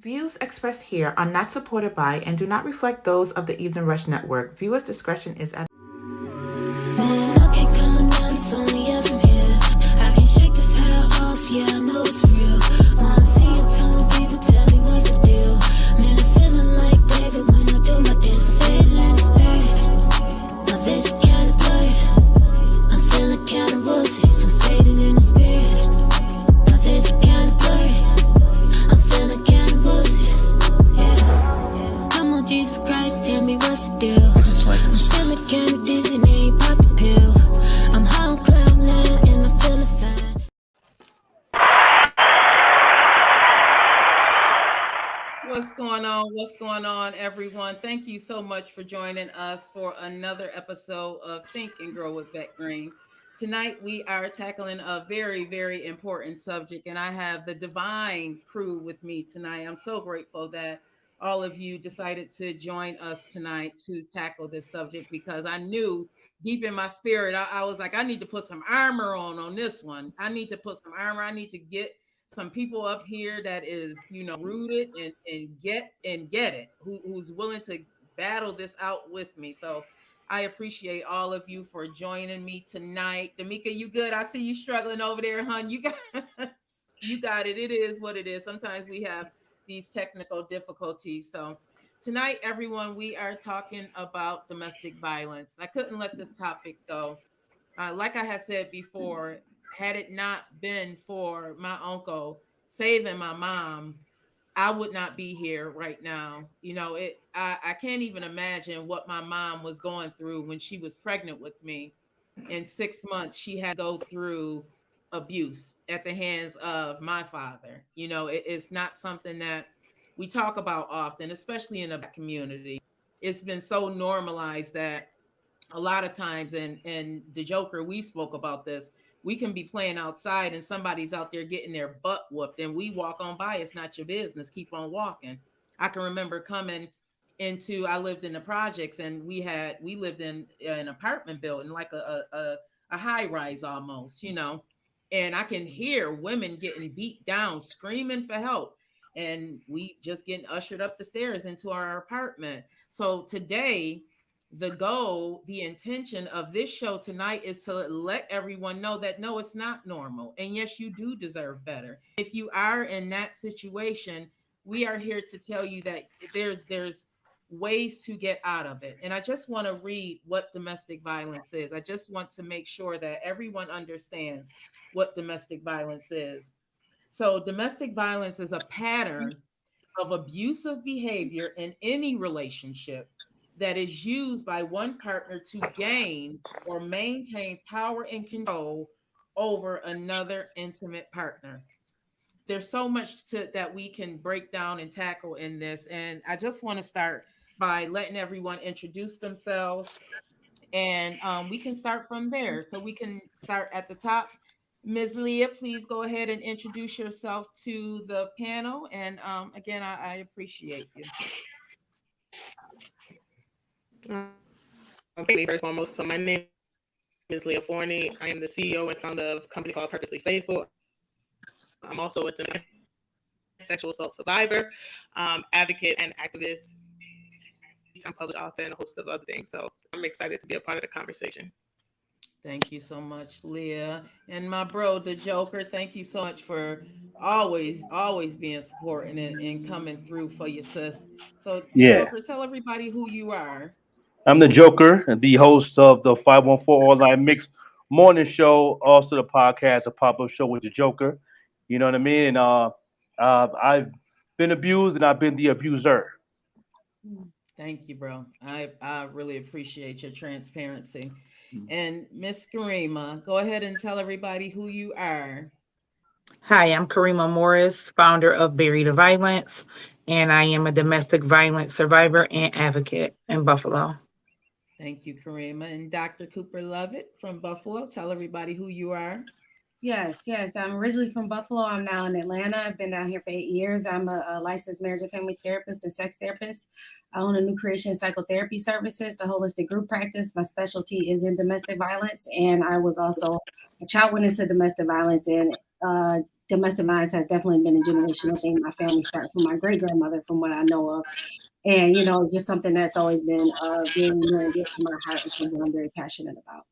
Views expressed here are not supported by and do not reflect those of the Evening Rush Network. Viewers' discretion is advised. Man, I can't come down, it's only up from here. I can shake this hell off, yeah, I know it's real. I'm seeing some people tell me what's the deal. Man, I'm feeling like David when I do my dance. I'm fading like a spirit. My vision kinda blurry. I'm feeling kinda woozy. I'm fading in the spirit. My vision kinda blurry. I'm feeling kinda woozy. Yeah. Come on, Jesus Christ, tell me what's the deal. I'm feeling kinda dizzy, and ain't pop the pill. I'm high on cloud nine and I'm feeling fine. What's going on? What's going on, everyone? Thank you so much for joining us for another episode of Think and Grow with Vette Green. Tonight, we are tackling a very, very important subject, and I have the divine crew with me tonight. I'm so grateful that all of you decided to join us tonight to tackle this subject because I knew deep in my spirit, I was like, I need to put some armor on this one. I need to put some armor. I need to get some people up here that is rooted and get it, who's willing to battle this out with me. So I appreciate all of you for joining me tonight. D'Amica, you good? I see you struggling over there, hun. You got you got it. It is what it is. Sometimes we have these technical difficulties. So tonight, everyone, we are talking about domestic violence. I couldn't let this topic go. Like I had said before, had it not been for my uncle saving my mom, I would not be here right now. I can't even imagine what my mom was going through when she was pregnant with me. In 6 months, she had to go through abuse at the hands of my father. It's not something that we talk about often, especially in the Black community. It's been so normalized that a lot of times, and the Joker, we spoke about this, we can be playing outside and somebody's out there getting their butt whooped and we walk on by. It's not your business. Keep on walking. I can remember coming into, I lived in the projects, and we lived in an apartment building, like a high rise almost, and I can hear women getting beat down, screaming for help, and we just getting ushered up the stairs into our apartment. So today, the goal, the intention of this show tonight is to let everyone know that no, it's not normal. And yes, you do deserve better. If you are in that situation, we are here to tell you that there's ways to get out of it. And I just want to read what domestic violence is. I just want to make sure that everyone understands what domestic violence is. So, domestic violence is a pattern of abusive behavior in any relationship that is used by one partner to gain or maintain power and control over another intimate partner. There's so much that we can break down and tackle in this, and I just want to start by letting everyone introduce themselves, and we can start from there. So we can start at the top. Ms. Leah, please go ahead and introduce yourself to the panel. And again, I appreciate you. First and foremost, so my name is Leah Forney. I am the CEO and founder of a company called Purposely Faithful. I'm also a sexual assault survivor, advocate, and activist. I'm a published author and a host of other things. So I'm excited to be a part of the conversation. Thank you so much, Leah. And my bro, the Joker, thank you so much for always being supporting and coming through for your sis. So, the Yeah, Joker, tell everybody who you are. I'm the Joker, the host of the 514 Online Mix Morning Show, also the podcast, a pop up show with the Joker. You know what I mean? And I've been abused and I've been the abuser. Thank you, bro. I really appreciate your transparency. And Miss Karima, go ahead and tell everybody who you are. Hi, I'm Karima Morris, founder of Bury the Violence, and I am a domestic violence survivor and advocate in Buffalo. Thank you, Karima. And Dr. Cooper Lovett from Buffalo, tell everybody who you are. Yes. I'm originally from Buffalo. I'm now in Atlanta. I've been down here for 8 years. I'm a licensed marriage and family therapist and sex therapist. I own a new creation psychotherapy services, a holistic group practice. My specialty is in domestic violence, and I was also a child witness to domestic violence. And domestic violence has definitely been a generational thing. My family started from my great grandmother, from what I know of, and just something that's always been very near and dear to my heart, and something I'm very passionate about.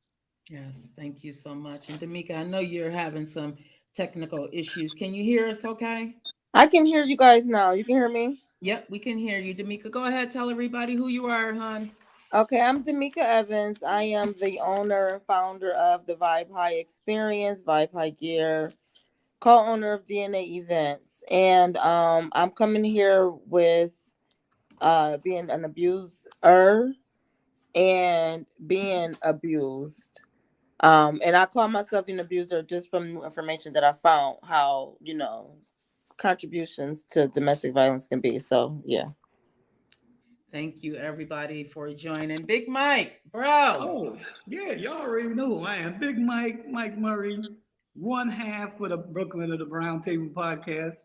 Yes, thank you so much. And D'Amica, I know you're having some technical issues. Can you hear us okay? I can hear you guys now. You can hear me? Yep, we can hear you. D'Amica, go ahead, tell everybody who you are, hon. Okay, I'm Damika Evans. I am the owner and founder of the Vibe High Experience, Vibe High Gear, co-owner of DNA Events. And I'm coming here with being an abuser and being abused. And I call myself an abuser just from new information that I found how, contributions to domestic violence can be. So yeah. Thank you, everybody, for joining. Big Mike, bro. Oh, yeah, y'all already know who I am. Big Mike, Mike Murray, one half for the Brooklyn of the Brown Table Podcast.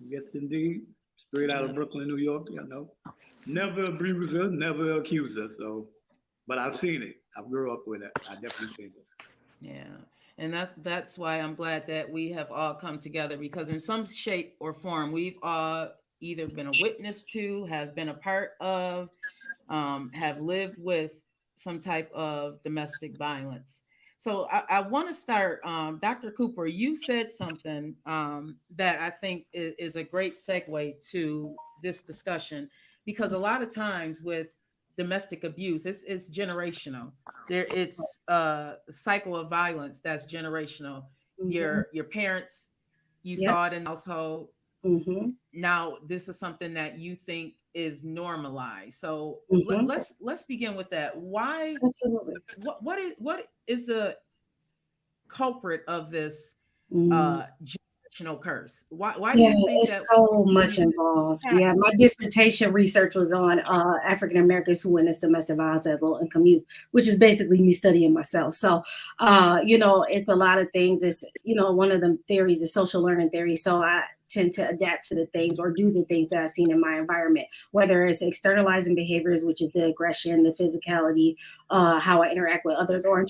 Yes, indeed. Straight out of Brooklyn, New York, Never abuser, never accuser. So, but I've seen it. I grew up with it. I definitely seen it. Yeah. And that's why I'm glad that we have all come together, because in some shape or form, we've all either been a witness to, have been a part of, have lived with some type of domestic violence. So I want to start, Dr. Cooper, you said something that I think is a great segue to this discussion, because a lot of times with domestic abuse, it's generational. It's a cycle of violence that's generational. Mm-hmm. Your parents, you Yep. saw it in the household. Mm-hmm. Now this is something that you think is normalized. So Mm-hmm. let's begin with that. Why? Absolutely. What is the culprit of this Mm. generational curse? Why do Yeah, you think it's that so much continues to involved. Yeah, happen? my dissertation research was on African Americans who witnessed domestic violence as low income youth, which is basically me studying myself. So, it's a lot of things. It's, one of the theories is social learning theory. So I tend to adapt to the things or do the things that I've seen in my environment, whether it's externalizing behaviors, which is the aggression, the physicality, how I interact with others, or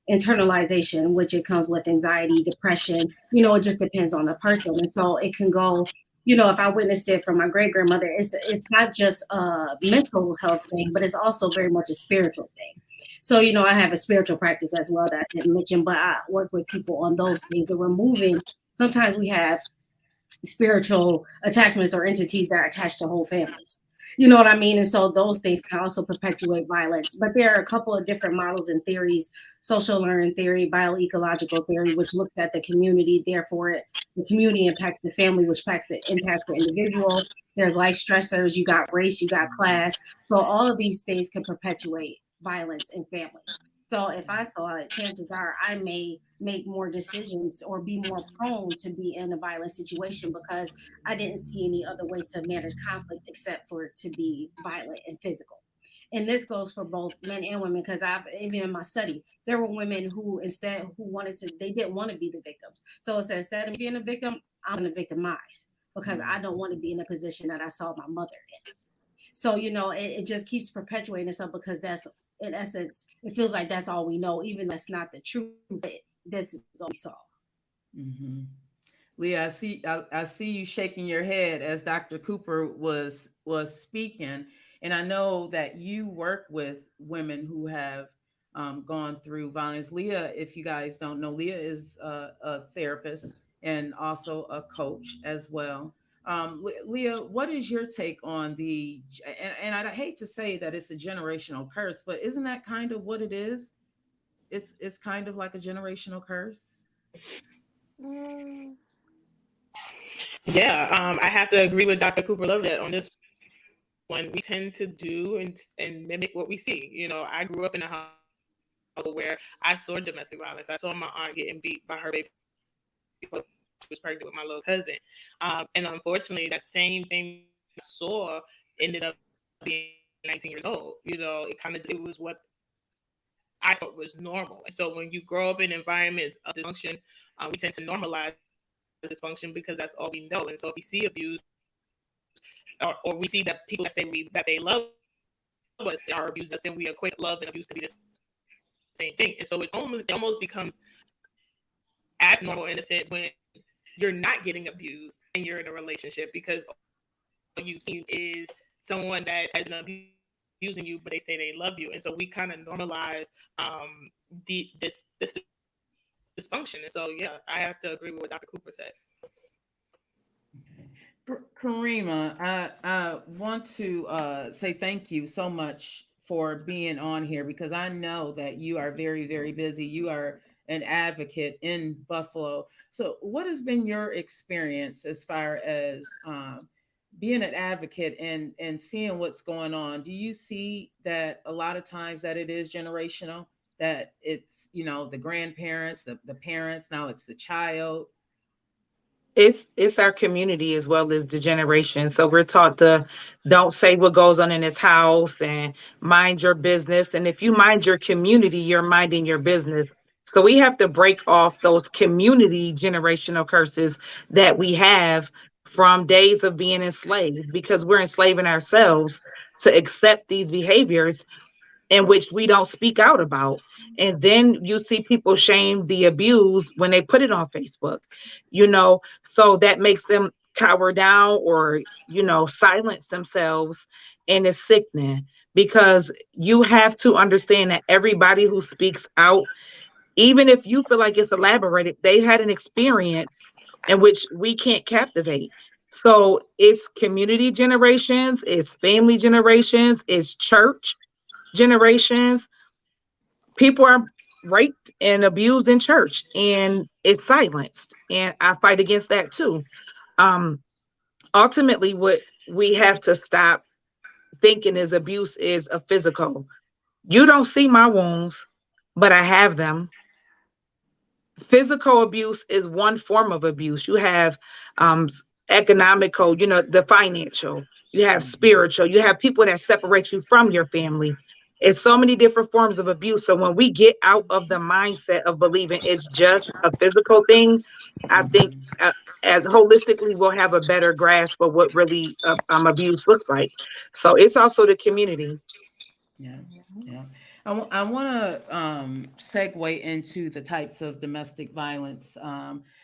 internalization, which it comes with anxiety, depression. It just depends on the person, and so it can go. If I witnessed it from my great grandmother, it's not just a mental health thing, but it's also very much a spiritual thing. So I have a spiritual practice as well that I didn't mention, but I work with people on those things and removing. Sometimes we have spiritual attachments or entities that are attached to whole families. You know what I mean? And so those things can also perpetuate violence. But there are a couple of different models and theories: social learning theory, bioecological theory, which looks at the community. Therefore, the community impacts the family, which impacts the individual. There's life stressors. You got race, you got class. So all of these things can perpetuate violence in families. So if I saw it, chances are I may make more decisions or be more prone to be in a violent situation because I didn't see any other way to manage conflict except for it to be violent and physical. And this goes for both men and women, because I've even in my study, there were women who they didn't want to be the victims. So it said, instead of being a victim, I'm going to victimize because I don't want to be in a position that I saw my mother in. So, it just keeps perpetuating itself because that's, in essence, it feels like that's all we know, even though that's not the truth. This is all we saw. Mm-hmm. Leah, I see you shaking your head as Dr. Cooper was speaking, and I know that you work with women who have gone through violence. Leah, if you guys don't know, Leah is a therapist and also a coach as well. Leah, what is your take on and I hate to say that it's a generational curse, but isn't that kind of what it is? It's kind of like a generational curse. Mm. Yeah, I have to agree with Dr. Cooper Love that on this one. We tend to do and mimic what we see. I grew up in a house where I saw domestic violence. I saw my aunt getting beat by her baby because she was pregnant with my little cousin. And unfortunately, that same thing I saw ended up being 19 years old. It was what I thought was normal. And so when you grow up in environments of dysfunction, we tend to normalize dysfunction because that's all we know. And so if we see abuse, or we see that people that say that they love us are abused us, then we equate love and abuse to be the same thing. And so it almost becomes abnormal in a sense when you're not getting abused and you're in a relationship, because all you've seen is someone that has been abusing you, but they say they love you. And so we kind of normalize this dysfunction. And so, yeah, I have to agree with what Dr. Cooper said. Karima, I want to say thank you so much for being on here because I know that you are very, very busy. You are an advocate in Buffalo. So, what has been your experience as far as being an advocate and seeing what's going on? Do you see that a lot of times that it is generational? That it's, the grandparents, the parents, now it's the child. It's our community as well as the generation. So we're taught to don't say what goes on in this house and mind your business. And if you mind your community, you're minding your business. So we have to break off those community generational curses that we have from days of being enslaved because we're enslaving ourselves to accept these behaviors in which we don't speak out about. And then you see people shame the abuse when they put it on Facebook, so that makes them cower down or, silence themselves. And it's sickening because you have to understand that everybody who speaks out, even if you feel like it's elaborated, they had an experience in which we can't captivate. So it's community generations, it's family generations, it's church generations. People are raped and abused in church and it's silenced. And I fight against that too. Um, Ultimately, what we have to stop thinking is abuse is a physical. You don't see my wounds, but I have them. Physical abuse is one form of abuse. You have economical, the financial, you have Mhm. spiritual, you have people that separate you from your family. It's so many different forms of abuse. So when we get out of the mindset of believing it's just a physical thing, I think Mhm. as holistically we'll have a better grasp of what really abuse looks like. So it's also the community. Yeah, yeah. I want to segue into the types of domestic violence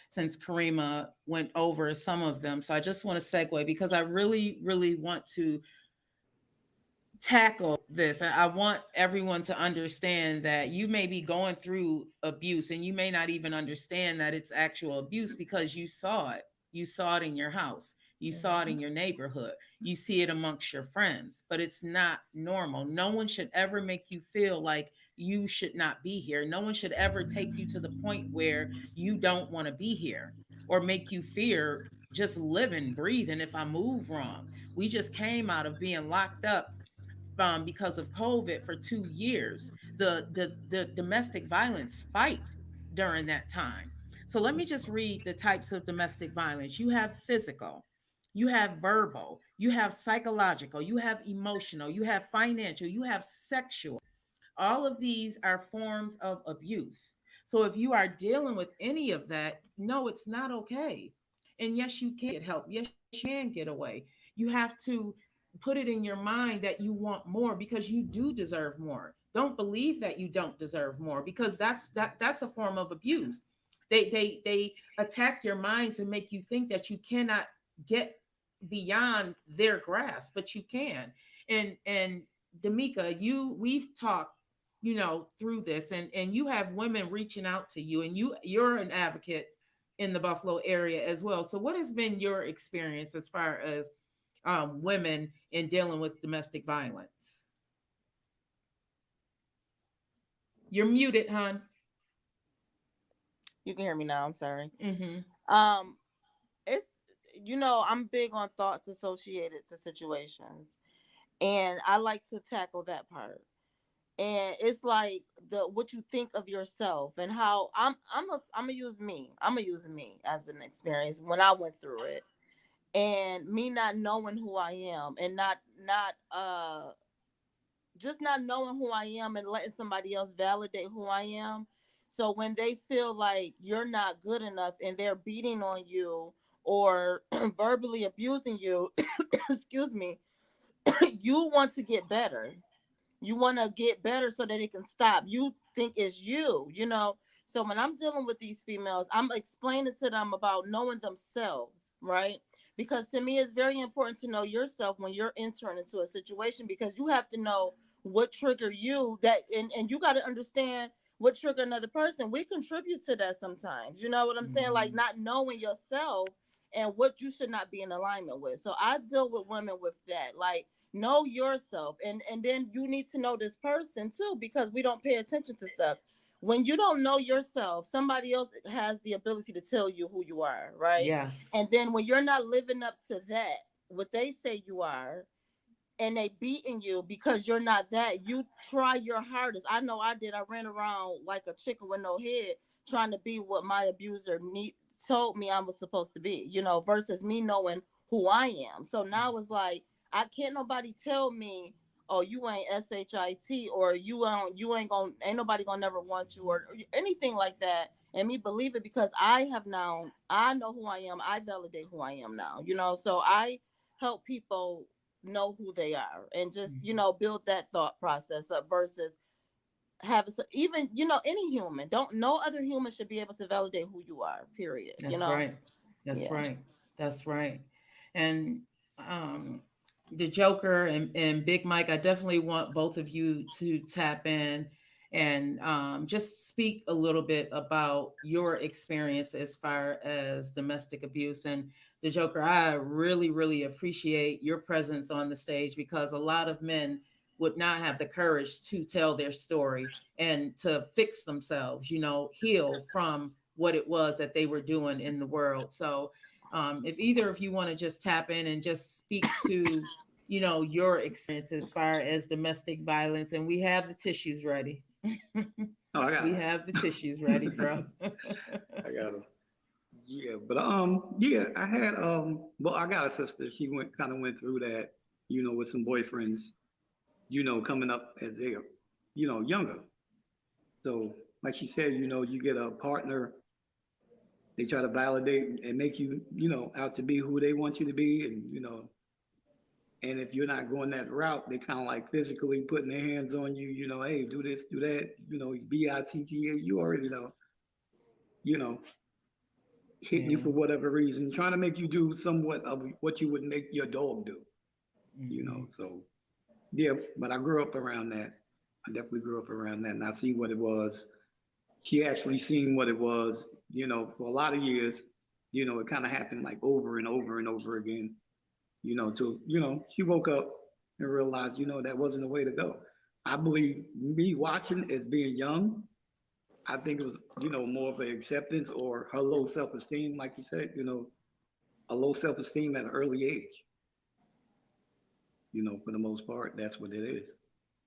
since Karima went over some of them. So I just want to segue because I really, really want to tackle this. I want everyone to understand that you may be going through abuse and you may not even understand that it's actual abuse because you saw it. You saw it in your house. You saw it in your neighborhood. You see it amongst your friends, but it's not normal. No one should ever make you feel like you should not be here. No one should ever take you to the point where you don't want to be here or make you fear just living, breathing if I move wrong. We just came out of being locked up because of COVID for 2 years. The domestic violence spiked during that time. So let me just read the types of domestic violence. You have physical, you have verbal, you have psychological, you have emotional, you have financial, you have sexual. All of these are forms of abuse. So if you are dealing with any of that, no, it's not okay. And yes, you can get help. Yes, you can get away. You have to put it in your mind that you want more because you do deserve more. Don't believe that you don't deserve more because that's a form of abuse. They attack your mind to make you think that you cannot get beyond their grasp, but you can. And Damika, we've talked, through this, and you have women reaching out to you, and you're an advocate in the Buffalo area as well. So what has been your experience as far as women in dealing with domestic violence? You're muted, hon. You can hear me now. I'm sorry. Mm-hmm. Um, it's I'm big on thoughts associated to situations, and I like to tackle that part. And it's like the what you think of yourself and how I'm gonna use me. I'm gonna use me as an experience when I went through it, and me not knowing who I am, and not just not knowing who I am and letting somebody else validate who I am. So when they feel like you're not good enough and they're beating on you or verbally abusing you, excuse me, you want to get better. You want to get better so that it can stop. You think it's you, So when I'm dealing with these females, I'm explaining to them about knowing themselves, right? Because to me, it's very important to know yourself when you're entering into a situation, because you have to know what trigger you that, and you got to understand what trigger another person. We contribute to that sometimes. You know what I'm saying? Like not knowing yourself and what you should not be in alignment with. So I deal with women with that. Like know yourself, and then you need to know this person too, because we don't pay attention to stuff. When you don't know yourself, somebody else has the ability to tell you who you are, right? Yes. And then when you're not living up to that, what they say you are, and they beating you because you're not that, you try your hardest. I know I did. I ran around like a chicken with no head trying to be what my abuser told me I was supposed to be, versus me knowing who I am. So now it's like I can't nobody tell me, oh, you ain't shit, or ain't nobody gonna never want you, or anything like that, and me believe it, because I know who I am. I validate who I am now, so I help people know who they are, and just build that thought process up, versus even any human, don't no other human should be able to validate who you are, period. That's right. That's Yeah. right. That's right. And um the Joker and Big Mike, I definitely want both of you to tap in and just speak a little bit about your experience as far as domestic abuse. And the Joker, I really, really appreciate your presence on the stage, because a lot of men would not have the courage to tell their story and to fix themselves, heal from what it was that they were doing in the world. So, if either of you want to just tap in and just speak to, your experience as far as domestic violence, and we have the tissues ready. Oh, I got We have the tissues ready, bro. I got them. Yeah, but yeah, I had well, I got a sister. She went through that, with some boyfriends, coming up as they, younger. So, like she said, you get a partner, they try to validate and make you, out to be who they want you to be, and and if you're not going that route, they kind of like physically putting their hands on you, hey, do this, do that, BITTA, you already know, you know, hitting you Yeah. for whatever reason, trying to make you do somewhat of what you would make your dog do, Hmm. So yeah, but I grew up around that. I definitely grew up around that, and I see what it was. She actually seen what it was, for a lot of years. It kind of happened like over and over and over again, till, she woke up and realized, that wasn't the way to go. I believe me watching as being young, I think it was, more of an acceptance or her low self esteem, like you said, a low self esteem at an early age. For the most part, that's what it is.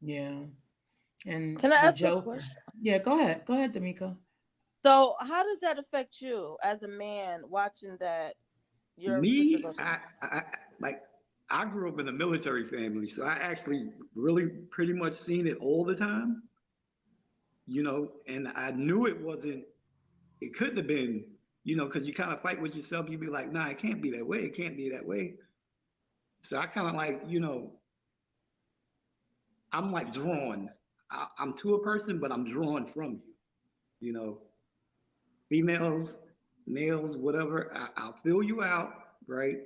Yeah. And Can I the ask a Joker. question? Yeah, go ahead. Go ahead, D'Amico. So how does that affect you as a man watching that your sister Me, goes? I like I grew up in a military family, so I actually really pretty much seen it all the time, and I knew it wasn't, it couldn't have been, because you kind of fight with yourself. You'd be like, nah, it can't be that way. It can't be that way. So I kind of like, I'm like drawn. I'm to a person, but I'm drawn from you. You know, females, males, whatever. I'll fill you out, right?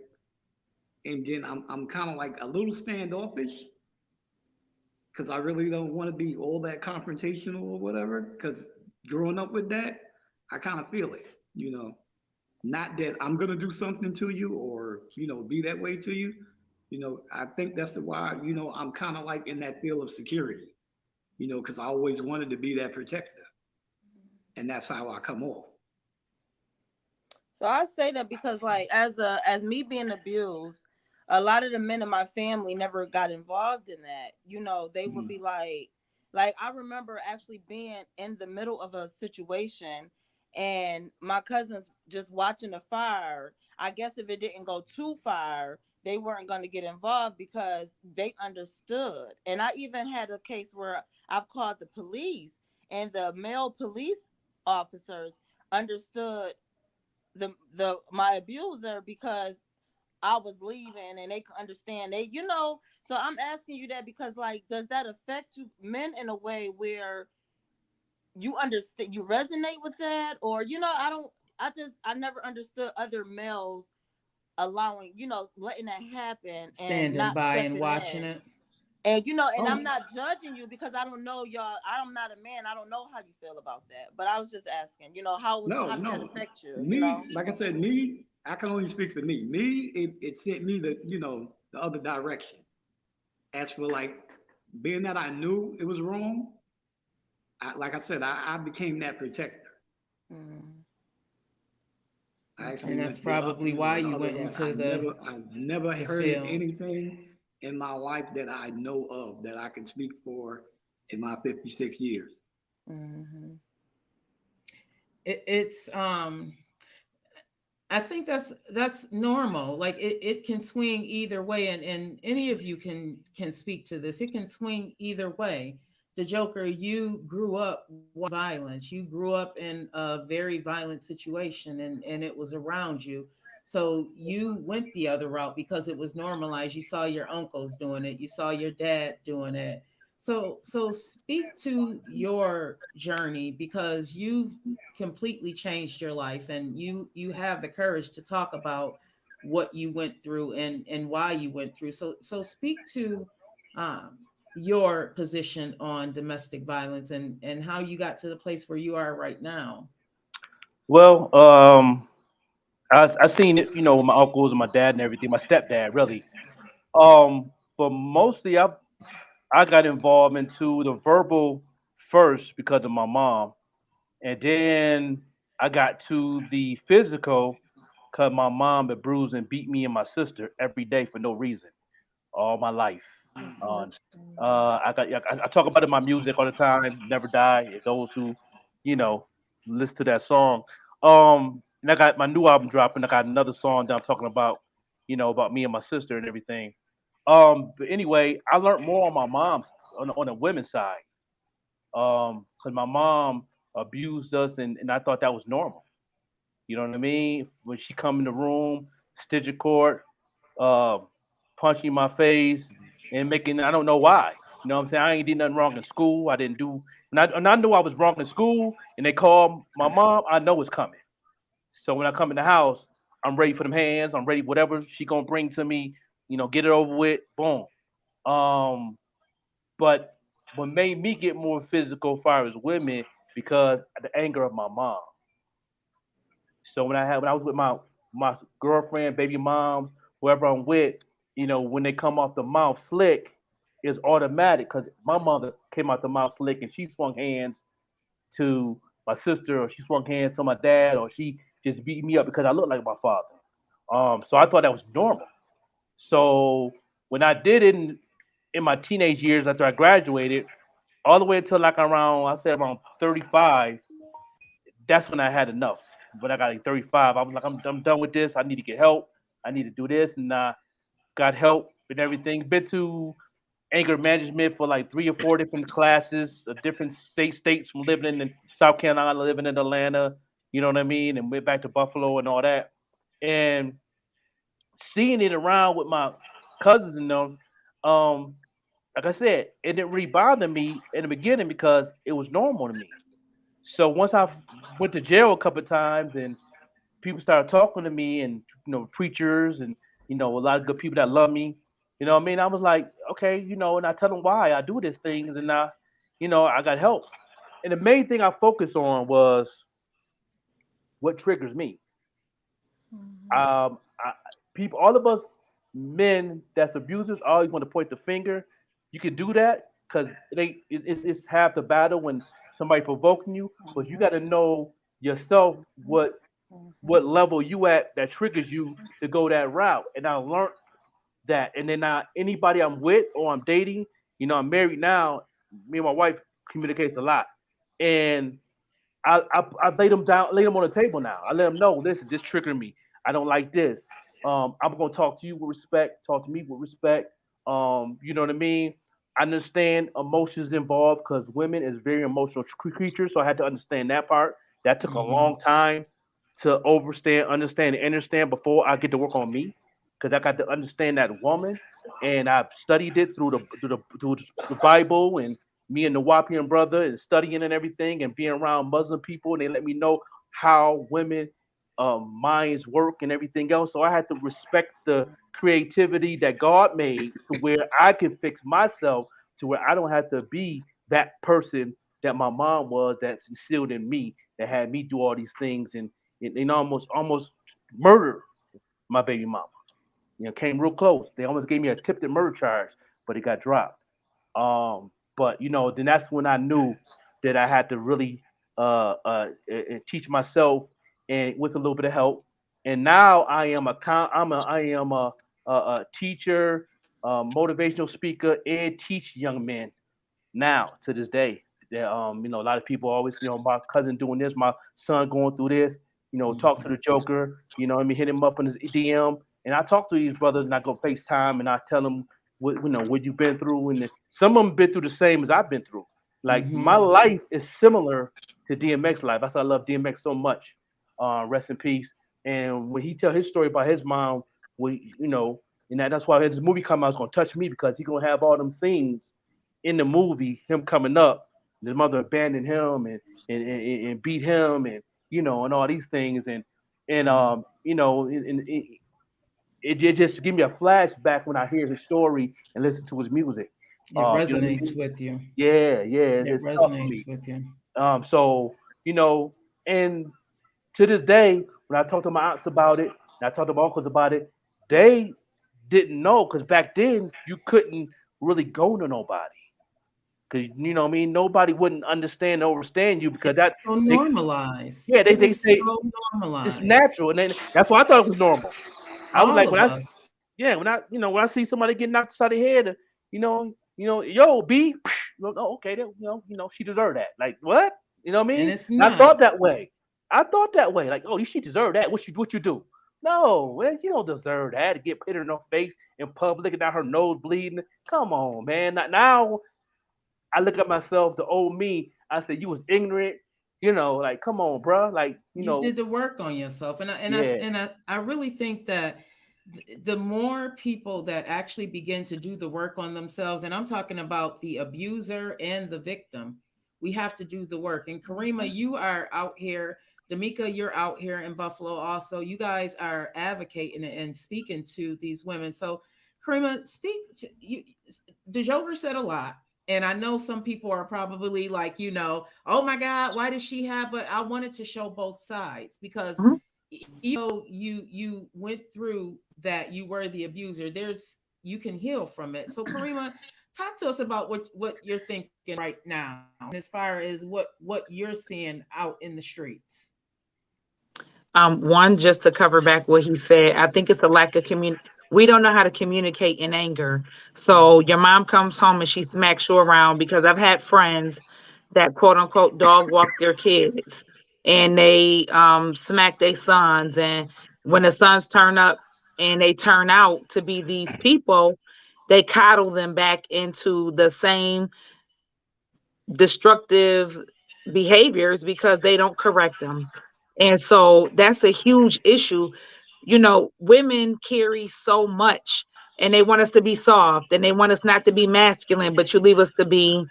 And then I'm kind of like a little standoffish because I really don't want to be all that confrontational or whatever. Because growing up with that, I kind of feel it. Not that I'm gonna do something to you or be that way to you. I think that's why I'm kind of like in that feel of security. Because I always wanted to be that protector, and that's how I come off. So I say that because, like, as me being abused, a lot of the men in my family never got involved in that. They would Mm-hmm. be like I remember actually being in the middle of a situation, and my cousins just watching the fire. I guess if it didn't go too far, they weren't going to get involved because they understood. And I even had a case where I've called the police, and the male police officers understood the my abuser because I was leaving, and they could understand. So I'm asking you that because, like, does that affect you men in a way where you understand, you resonate with that, or I don't. I never understood other males allowing, letting that happen and Standing not by and stepping watching in. it. And and I'm Oh, not judging you because I don't know y'all. I'm not a man. I don't know how you feel about that. But I was just asking, No, how did that no. affect you? Me, like I said, me, I can only speak for me. Me, it sent me the other direction. As for like being that I knew it was wrong, like I said, I became that protector. Mm, I okay. actually and that's went the probably why the you other went way. into I've never the heard field. anything in my life that I know of that I can speak for in my 56 years. Mm-hmm. It's I think that's normal. Like it can swing either way, and any of you can speak to this. It can swing either way. The Joker, you grew up watching violence. You grew up in a very violent situation, and it was around you. So you went the other route because it was normalized. You saw your uncles doing it. You saw your dad doing it. So speak to your journey because you've completely changed your life, and you have the courage to talk about what you went through and why you went through. So speak to um, your position on domestic violence and how you got to the place where you are right now. Well, I seen it, with my uncles and my dad and everything, my stepdad really. But mostly I got involved into the verbal first because of my mom, and then I got to the physical because my mom had bruised and beat me and my sister every day for no reason all my life. That's Uh, understandable. I talk about it in my music all the time. Never die. Those who, you know, listen to that song. And I got my new album dropping. I got another song that I'm talking about, about me and my sister and everything. But anyway, I learned more on my mom's on the women's side. Because my mom abused us, and I thought that was normal. You know what I mean? When she come in the room, stitch a cord, uh, punching my face, and making I don't know why. You know what I'm saying? I ain't did nothing wrong in school. I didn't do, and I knew I was wrong in school. And they called my mom. I know it's coming. So when I come in the house, I'm ready for them hands. I'm ready whatever she gonna bring to me. Get it over with. Boom. Um, but what made me get more physical as far as women because of the anger of my mom. So when I was with my girlfriend, baby moms, whoever I'm with, when they come off the mouth slick, it's automatic because my mother came out the mouth slick and she swung hands to my sister or she swung hands to my dad or she just beat me up because I look like my father. So I thought that was normal. So when I did it in my teenage years after I graduated, all the way until like around I said around 35, that's when I had enough. When I got like 35, I was like, I'm done with this. I need to get help. I need to do this, and got help and everything. Been to anger management for like 3 or 4 different classes, different states from living in South Carolina, living in Atlanta. You know what I mean? And went back to Buffalo and all that, and seeing it around with my cousins and them. Um, like I said, it didn't really bother me in the beginning because it was normal to me. So once went to jail a couple of times and people started talking to me and preachers and a lot of good people that love me, what I mean? I was like, okay, and I tell them why I do these things and I got help. And the main thing I focused on was what triggers me. Mm-hmm. People, all of us men that's abusers always want to point the finger. You can do that because it's half the battle when somebody provoking you, but you got to know yourself what level you at that triggers you to go that route. And I learned that. And then anybody I'm with or I'm dating, I'm married now. Me and my wife communicates a lot, and I lay them down, lay them on the table now. I let them know, listen, this triggered me. I don't like this. I'm gonna talk to you with respect. Talk to me with respect. You know what I mean? I understand emotions involved because women is very emotional creatures, so I had to understand that part. That took a Hmm. long time to overstand, understand, and understand before I get to work on me, because I got to understand that woman, and I've studied it through the Bible and me and the Wapian brother and studying and everything and being around Muslim people, and they let me know how women minds work and everything else. So I had to respect the creativity that God made to where I can fix myself to where I don't have to be that person that my mom was that instilled in me that had me do all these things and almost murder my baby mama. Came real close. They almost gave me a attempted murder charge, but it got dropped. But then that's when I knew that I had to really teach myself, and with a little bit of help. And now I am a teacher, motivational speaker, and teach young men now to this day. A lot of people always, my cousin doing this, my son going through this, talk to the Joker, hit him up in his DM. And I talk to these brothers and I go FaceTime and I tell them what you've been through. And some of them been through the same as I've been through. Like my life is similar to DMX life. That's why I love DMX so much. Rest in peace. And when he tell his story about his mom, and that's why his movie come out is gonna touch me because he gonna have all them scenes in the movie, him coming up, his mother abandoned him and beat him and all these things it just give me a flashback when I hear his story and listen to his music. It You know what I resonates mean? with you. Yeah, It it's tough for resonates me. with you. So and to this day, when I talk to my aunts about it, and I talk to my uncles about it, they didn't know because back then you couldn't really go to nobody. Because what I mean, nobody wouldn't understand or understand you because that So they normalized. yeah It they was say so it's normalized. natural, and then that's why I thought it was normal. I was All like of us. when I see somebody getting knocked upside the head, yo B, oh, okay, she deserved that. Like what? You know what I And mean? it's And I not. thought that way. Like, oh, she deserved that. What you do? No, well, you don't deserve that to get hit in her face in public and now her nose bleeding. Come on, man. Now I look at myself, the old me. I said, you was ignorant. Like, come on, bruh. Like, You did the work on yourself, yeah. I really think that the more people that actually begin to do the work on themselves, and I'm talking about the abuser and the victim, we have to do the work. And Karima, you are out here. Damika, you're out here in Buffalo also. You guys are advocating and speaking to these women. So, Karima, the Joker said a lot. And I know some people are probably like, oh my God, why does she have? But I wanted to show both sides because Mhm. even though you went through that, you were the abuser. You can heal from it. So Karima, talk to us about what you're thinking right now, and as far as what you're seeing out in the streets. One, just to cover back what he said, I think it's a lack of we don't know how to communicate in anger. So your mom comes home and she smacks you around because I've had friends that quote unquote dog walk their kids and they smack their sons. And when the sons turn up and they turn out to be these people, they coddle them back into the same destructive behaviors because they don't correct them. And so that's a huge issue. Women carry so much and they want us to be soft and they want us not to be masculine, but you leave us to be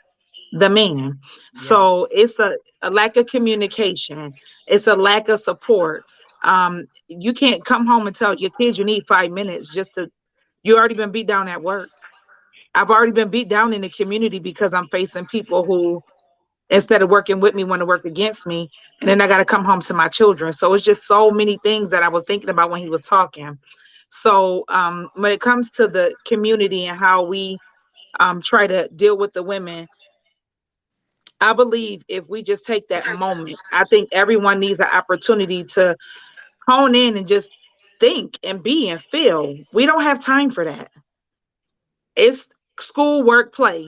the man. So Yes. it's a lack of communication, it's a lack of support. You can't come home and tell your kids you need 5 minutes you already been beat down at work. I've already been beat down in the community because I'm facing people who instead of working with me want to work against me, and then I got to come home to my children. So it's just so many things that I was thinking about when he was talking. So when it comes to the community and how we try to deal with the women, I believe if we just take that moment, I think everyone needs an opportunity to hone in and just think and be and feel. We don't have time for that. It's school, work, play.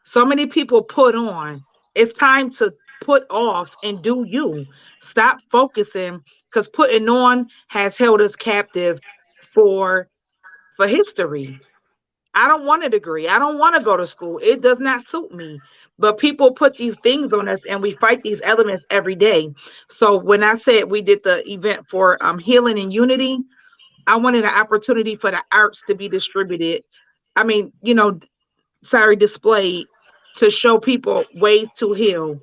So many people put on. It's time to put off and do you. Stop focusing because putting on has held us captive for history. I don't want a degree. I don't want to go to school. It does not suit me. But people put these things on us and we fight these elements every day. So when I said we did the event for healing and unity, I wanted an opportunity for the arts to be distributed. I mean, displayed to show people ways to heal,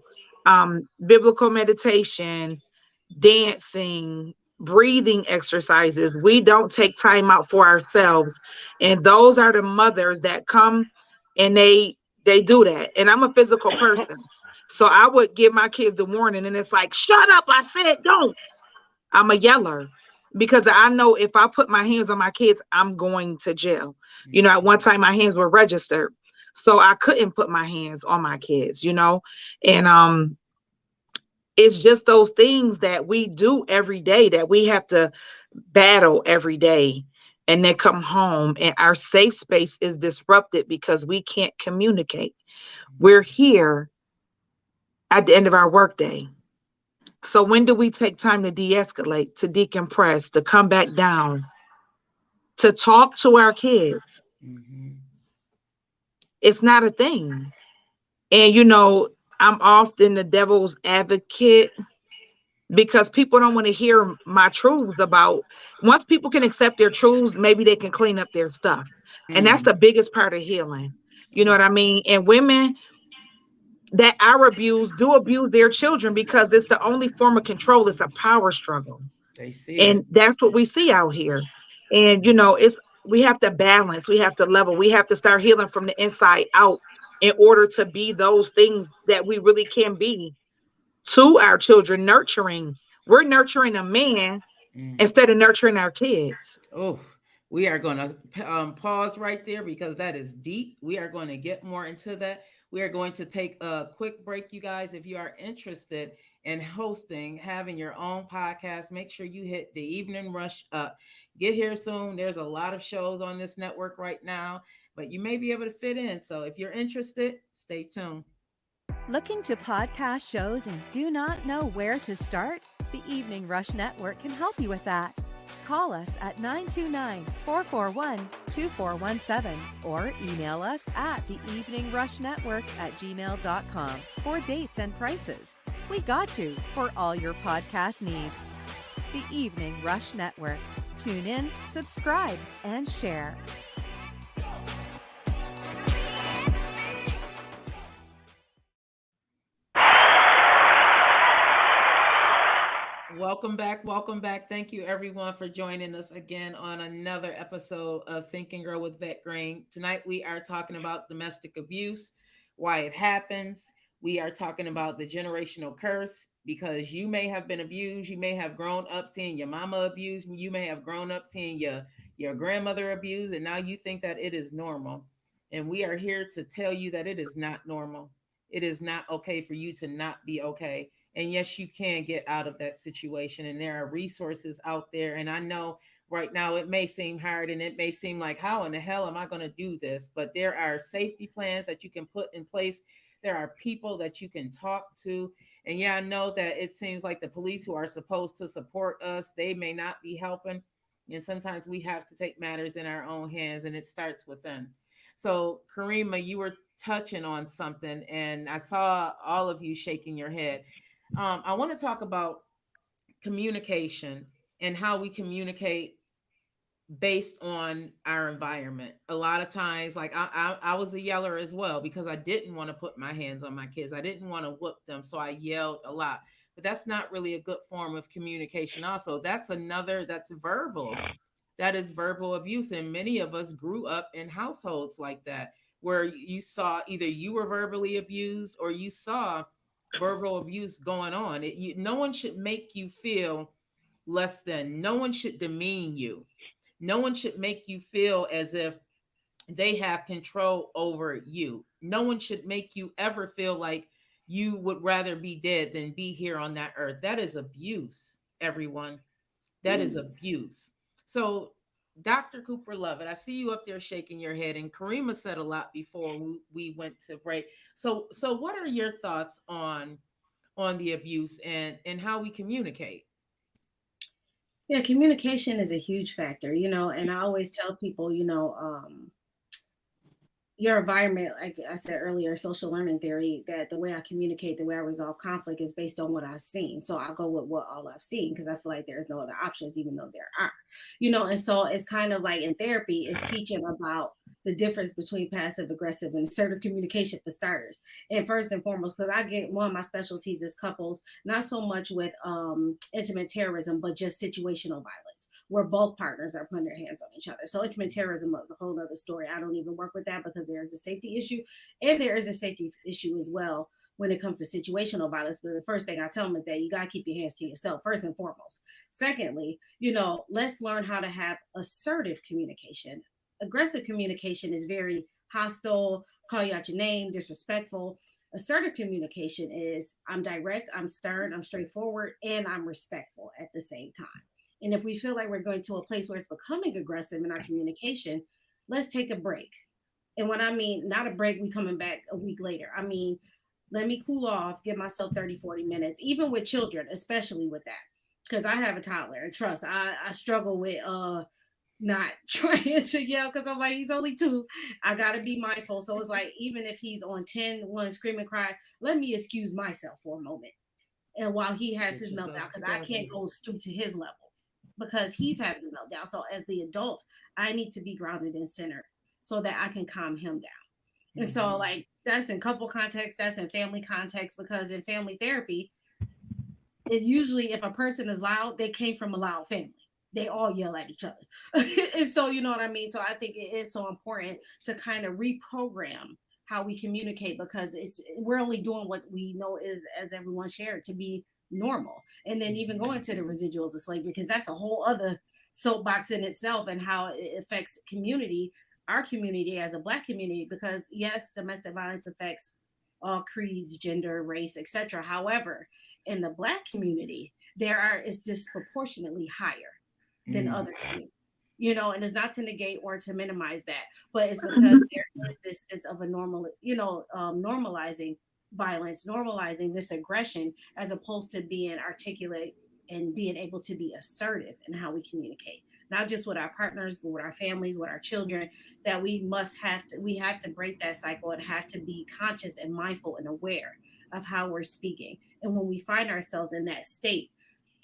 biblical meditation, dancing, breathing exercises. We don't take time out for ourselves. And those are the mothers that come and they do that. And I'm a physical person. So I would give my kids the warning and it's like, shut up. I said don't. I'm a yeller because I know if I put my hands on my kids, I'm going to jail. You know, at one time my hands were registered. So I couldn't put my hands on my kids, you know. And it's just those things that we do every day that we have to battle every day, and then come home and our safe space is disrupted because we can't communicate. We're here at the end of our workday. So when do we take time to de-escalate, to decompress, to come back down, to talk to our kids? It's not a thing. And you know, I'm often the devil's advocate because people don't want to hear my truths about, once people can accept their truths, maybe they can clean up their stuff. And that's the biggest part of healing. You know what I mean? And women that are abused do abuse their children because it's the only form of control. It's a power struggle. They see And it. that's what we see out here. And you know, it's, we have to balance, we have to level, we have to start healing from the inside out in order to be those things that we really can be to our children. Nurturing, we're nurturing a man instead of nurturing our kids. Oh, we are going to pause right there because that is deep. We are going to get more into that. We are going to take a quick break, you guys. If you are interested in hosting, having your own podcast, make sure you hit the Evening Rush up. Get here soon. There's a lot of shows on this network right now, but you may be able to fit in. So if you're interested, stay tuned. Looking to podcast shows and do not know where to start? The Evening Rush Network can help you with that. Call us at 929-441-2417 or email us at theeveningrushnetwork@gmail.com for dates and prices. We got you for all your podcast needs. The Evening Rush Network. Tune in, subscribe, and share. Welcome back. Welcome back. Thank you, everyone, for joining us again on another episode of Think and Grow with Vette Green. Tonight, we are talking about domestic abuse, why it happens. We are talking about the generational curse because you may have been abused. You may have grown up seeing your mama abused. You may have grown up seeing your grandmother abused, and now you think that it is normal. And we are here to tell you that it is not normal. It is not okay for you to not be okay. And yes, you can get out of that situation. And there are resources out there. And I know right now it may seem hard and it may seem like, how in the hell am I going to do this? But there are safety plans that you can put in place. There are people that you can talk to. And yeah, I know that it seems like the police who are supposed to support us, they may not be helping. And sometimes we have to take matters in our own hands, and it starts within. So, Karima, you were touching on something, and I saw all of you shaking your head. I want to talk about communication and how we communicate based on our environment. A lot of times, like I was a yeller as well because I didn't want to put my hands on my kids. I didn't want to whoop them, so I yelled a lot. But that's not really a good form of communication. Also, that's verbal. That is verbal abuse, and many of us grew up in households like that, where you saw either you were verbally abused or you saw verbal abuse going on. No one should make you feel less than. No one should demean you. No one should make you feel as if they have control over you. No one should make you ever feel like you would rather be dead than be here on that earth. That is abuse, everyone. That is abuse. So, Dr. Cooper Lovett, I see you up there shaking your head, and Karima said a lot before we went to break. So what are your thoughts on the abuse and how we communicate? Yeah, communication is a huge factor, and I always tell people, your environment, like I said earlier, social learning theory, that the way I communicate, the way I resolve conflict is based on what I've seen. So I'll go with what all I've seen because I feel like there's no other options, even though there are, and so it's kind of like in therapy, it's teaching about the difference between passive aggressive and assertive communication for starters. And first and foremost, because I get one of my specialties is couples, not so much with intimate terrorism, but just situational violence, where both partners are putting their hands on each other. So intimate terrorism is a whole other story. I don't even work with that because there is a safety issue, and there is a safety issue as well when it comes to situational violence. But the first thing I tell them is that you got to keep your hands to yourself, first and foremost. Secondly, let's learn how to have assertive communication. Aggressive communication is very hostile, call you out your name, disrespectful. Assertive communication is I'm direct, I'm stern, I'm straightforward, and I'm respectful at the same time. And if we feel like we're going to a place where it's becoming aggressive in our communication, let's take a break. And what I mean, not a break, we coming back a week later. I mean, let me cool off, give myself 30, 40 minutes, even with children, especially with that. Because I have a toddler, and trust, I struggle with not trying to yell because I'm like, he's only 2. I got to be mindful. So it's like, even if he's on 10, one scream and cry, let me excuse myself for a moment. And while he has Get his meltdown, yourself because I together. can't go stoop to his level because he's having a meltdown. So as the adult, I need to be grounded and centered so that I can calm him down. And so, like, that's in couple context, that's in family context, because in family therapy, it usually, if a person is loud, they came from a loud family. They all yell at each other. And so, you know what I mean? So I think it is so important to kind of reprogram how we communicate, because we're only doing what we know is, as everyone shared, to be normal. And then even going to the residuals of slavery, because that's a whole other soapbox in itself, and how it affects community, our community as a Black community, because yes, domestic violence affects all creeds, gender, race, etc. However, in the Black community, is disproportionately higher than other communities. And it's not to negate or to minimize that, but it's because there is this sense of a normalizing violence, normalizing this aggression, as opposed to being articulate and being able to be assertive in how we communicate, not just with our partners, but with our families, with our children. That we have to break that cycle and have to be conscious and mindful and aware of how we're speaking. And when we find ourselves in that state,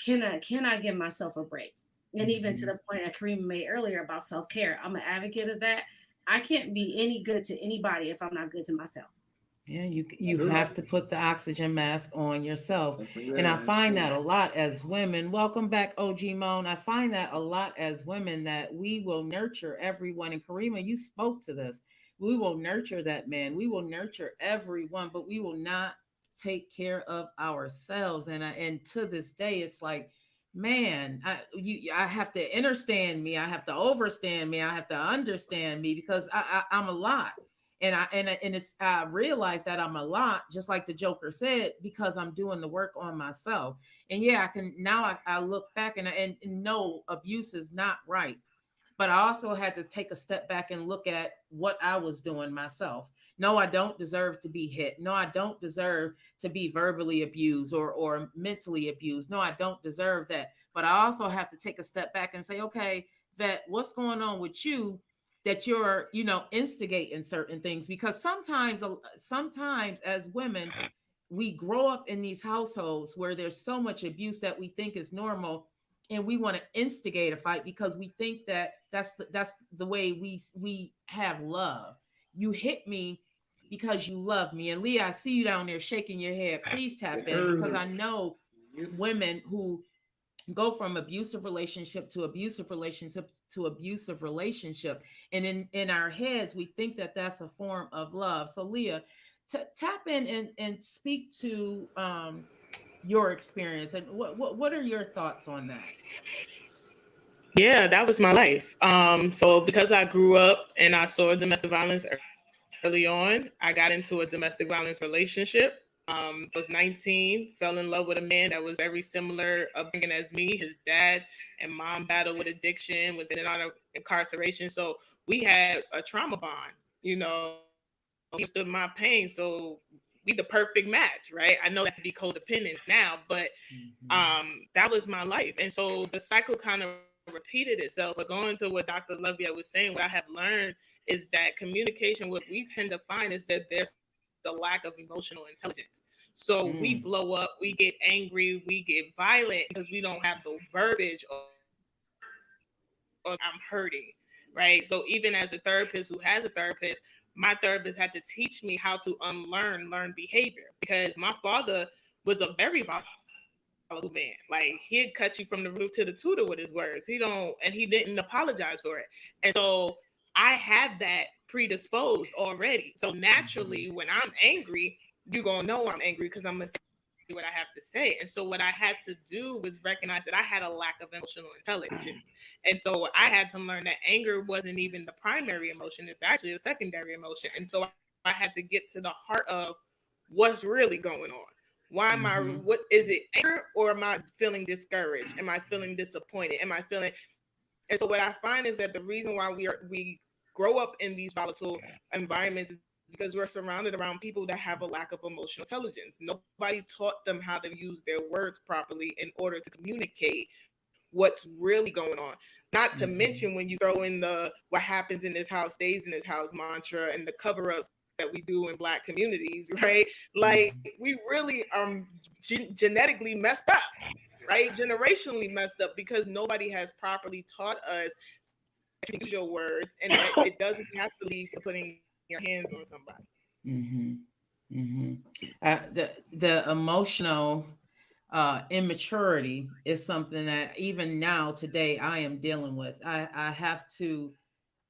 can I give myself a break? And even to the point that Kareem made earlier about self-care, I'm an advocate of that. I can't be any good to anybody if I'm not good to myself. Yeah, you That's right. have to put the oxygen mask on yourself. And I Yeah, find that a lot as women. Welcome back, OG Moan. I find that a lot as women, that we will nurture everyone. And Karima, you spoke to this. We will nurture that man. We will nurture everyone, but we will not take care of ourselves. And to this day, it's like, man, I have to understand me. I have to overstand me. I have to understand me, because I'm a lot. And it's I realize that I'm a lot, just like the Joker said, because I'm doing the work on myself. And yeah, I can now I look back and know abuse is not right. But I also had to take a step back and look at what I was doing myself. No, I don't deserve to be hit. No, I don't deserve to be verbally abused or mentally abused. No, I don't deserve that. But I also have to take a step back and say, okay, that what's going on with you, that you're, instigating certain things. Because sometimes as women, we grow up in these households where there's so much abuse that we think is normal, and we want to instigate a fight because we think that that's the way we have love. You hit me because you love me. And Leah, I see you down there shaking your head. Please yes, tap in, because sir. I know Yep. women who go from abusive relationship to abusive relationship to abusive relationship, and in our heads we think that that's a form of love. So Leah, tap in and speak to your experience, and what are your thoughts on that? Yeah, that was my life. So because I grew up and I saw domestic violence early on, I got into a domestic violence relationship. I was 19, fell in love with a man that was very similar upbringing as me. His dad and mom battled with addiction, was in and out of incarceration. So we had a trauma bond. He understood my pain, so we the perfect match, right? I know that to be codependence now, but Mhm. that was my life. And so the cycle kind of repeated itself. But going to what Dr. Lovia was saying, what I have learned is that communication, what we tend to find is that there's a lack of emotional intelligence. So we blow Mm. up, we get angry, we get violent because we don't have the verbiage or I'm hurting, right? right? So even as a therapist who has a therapist, my therapist had to teach me how to unlearn learned behavior, because my father was a very volatile man. Like, he'd cut you from the roof to the tutor with his words. He didn't apologize for it. And so I had that predisposed already. So naturally, when I'm angry, you're gonna know I'm angry because I'm gonna say what I have to say. And so what I had to do was recognize that I had a lack of emotional intelligence. And so I had to learn that anger wasn't even the primary emotion, it's actually a secondary emotion. And so I had to get to the heart of what's really going on. Why am I, what is it, anger, or am I feeling discouraged? Am I feeling disappointed? Am I feeling, and so what I find is that the reason why we grow up in these volatile environments is because we're surrounded around people that have a lack of emotional intelligence. Nobody taught them how to use their words properly in order to communicate what's really going on. Not to mention when you throw in the what happens in this house stays in this house mantra and the cover-ups that we do in Black communities, right? Like, we really are genetically messed up, right? Generationally messed up, because nobody has properly taught us that you can use your words, and that it doesn't have to lead to putting your hands on somebody. Mm-hmm. Mm-hmm. The emotional immaturity is something that even now today I am dealing with. I have to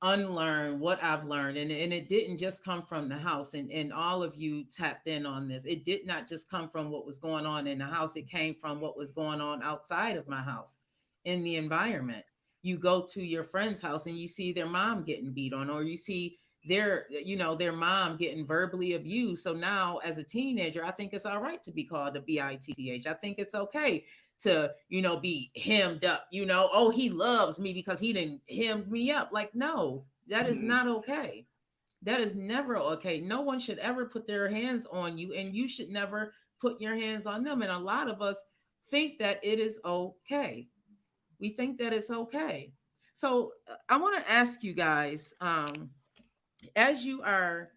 unlearn what I've learned. And it didn't just come from the house. And all of you tapped in on this. It did not just come from what was going on in the house. It came from what was going on outside of my house in the environment. You go to your friend's house and you see their mom getting beat on, or you see their mom getting verbally abused. So now as a teenager, I think it's all right to be called a bitch. I think it's okay to be hemmed up. Oh, he loves me because he didn't hem me up. Like, no, that is not okay. That is never okay. No one should ever put their hands on you, and you should never put your hands on them. And a lot of us think that it is okay. We think that it's okay. So I want to ask you guys, as you are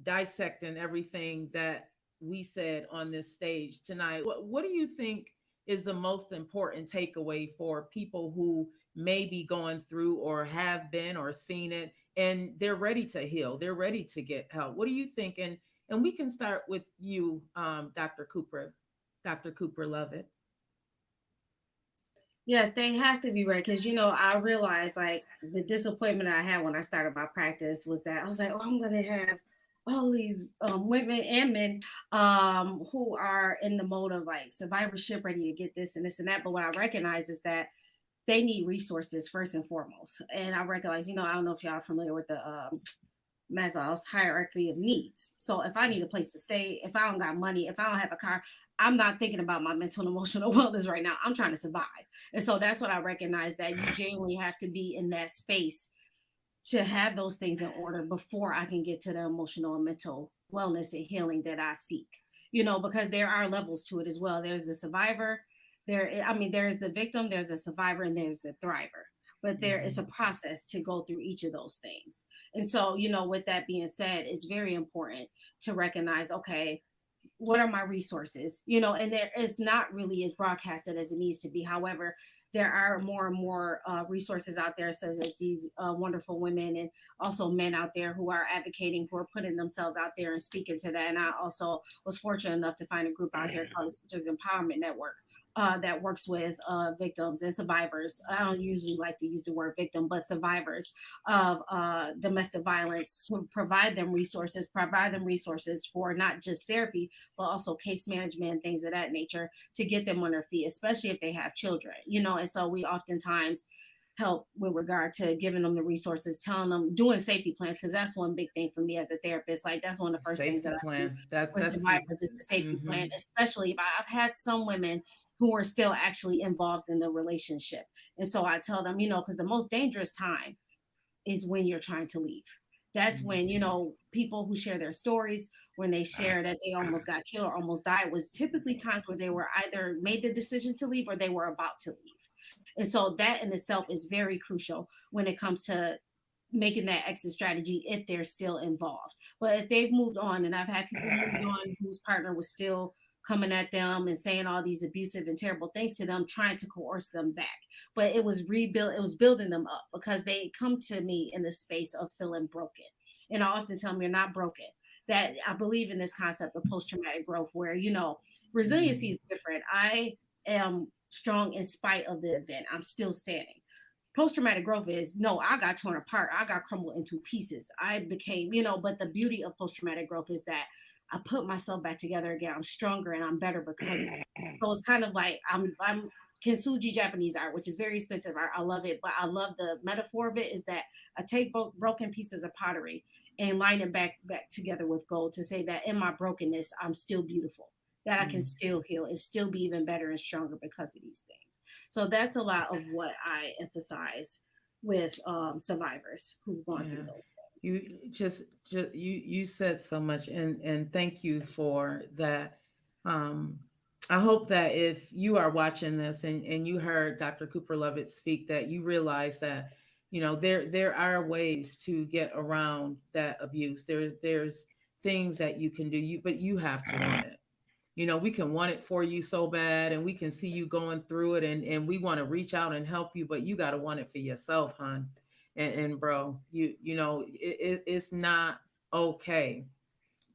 dissecting everything that we said on this stage tonight, what do you think is the most important takeaway for people who may be going through or have been or seen it, and they're ready to heal, they're ready to get help? What do you think? And we can start with you, Dr. Cooper Lovett. Yes, they have to be ready because I realized like the disappointment I had when I started my practice was that I was like, oh, I'm gonna have all these women and men who are in the mode of like survivorship, ready to get this and this and that. But what I recognize is that they need resources first and foremost. And I recognize, I don't know if y'all are familiar with the Maslow's hierarchy of needs. So if I need a place to stay, if I don't got money, if I don't have a car, I'm not thinking about my mental and emotional wellness right now. I'm trying to survive. And so that's what I recognize, that you genuinely have to be in that space to have those things in order before I can get to the emotional and mental wellness and healing that I seek. Because there are levels to it as well. There's the survivor, there's the victim, there's a survivor, and there's a thriver. But there is a process to go through each of those things. And so, with that being said, it's very important to recognize, okay, what are my resources? And there, it's not really as broadcasted as it needs to be. However, there are more and more resources out there, such as these wonderful women and also men out there who are advocating, who are putting themselves out there and speaking to that. And I also was fortunate enough to find a group out here called the Sisters Empowerment Network, that works with victims and survivors. I don't usually like to use the word victim, but survivors of domestic violence, to provide them resources for not just therapy, but also case management and things of that nature, to get them on their feet, especially if they have children. And so we oftentimes help with regard to giving them the resources, telling them, doing safety plans, because that's one big thing for me as a therapist. Like, that's one of the first things that I do with survivors is the safety plan, especially if I've had some women who are still actually involved in the relationship. And so I tell them, because the most dangerous time is when you're trying to leave. That's when, people who share their stories, when they share that they almost got killed or almost died, was typically times where they were either made the decision to leave or they were about to leave. And so that in itself is very crucial when it comes to making that exit strategy if they're still involved. But if they've moved on, and I've had people moved on whose partner was still coming at them and saying all these abusive and terrible things to them, trying to coerce them back. But it was building them up, because they come to me in the space of feeling broken. And I often tell them, you're not broken. That I believe in this concept of post-traumatic growth, where, resiliency is different. I am strong in spite of the event. I'm still standing. Post-traumatic growth is, no, I got torn apart. I got crumbled into pieces. I became, but the beauty of post-traumatic growth is that I put myself back together again. I'm stronger and I'm better because of it. So it's kind of like I'm kintsugi Japanese art, which is very expensive art. I love it, but I love the metaphor of it is that I take broken pieces of pottery and line it back together with gold, to say that in my brokenness, I'm still beautiful, that I can still heal and still be even better and stronger because of these things. So that's a lot of what I emphasize with survivors who've gone through those. You you said so much, and thank you for that. um I hope that if you are watching this and you heard Dr. Cooper Lovett speak, that you realize that there are ways to get around that abuse. There's things that you can do, but you have to want it. We can want it for you so bad, and we can see you going through it, and we want to reach out and help you, but you got to want it for yourself, hon. And bro, it's not okay.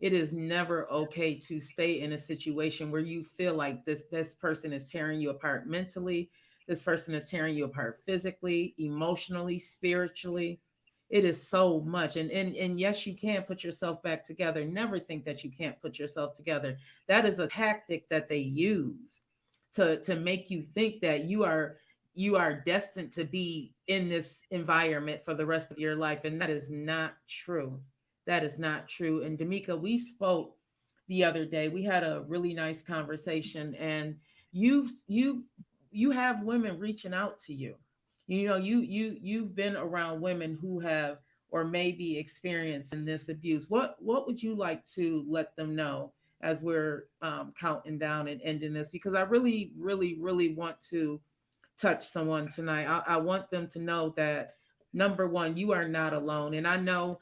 It is never okay to stay in a situation where you feel like this person is tearing you apart mentally, this person is tearing you apart physically, emotionally, spiritually. It is so much. And yes, you can put yourself back together. Never think that you can't put yourself together. That is a tactic that they use to make you think that you are destined to be in this environment for the rest of your life, and that is not true. That is not true. And D'Amica, we spoke the other day. We had a really nice conversation, and you have women reaching out to you. You've been around women who have or may be experiencing this abuse. What would you like to let them know as we're counting down and ending this? Because I really, really, really want to touch someone tonight. I want them to know that, number one, you are not alone. And I know,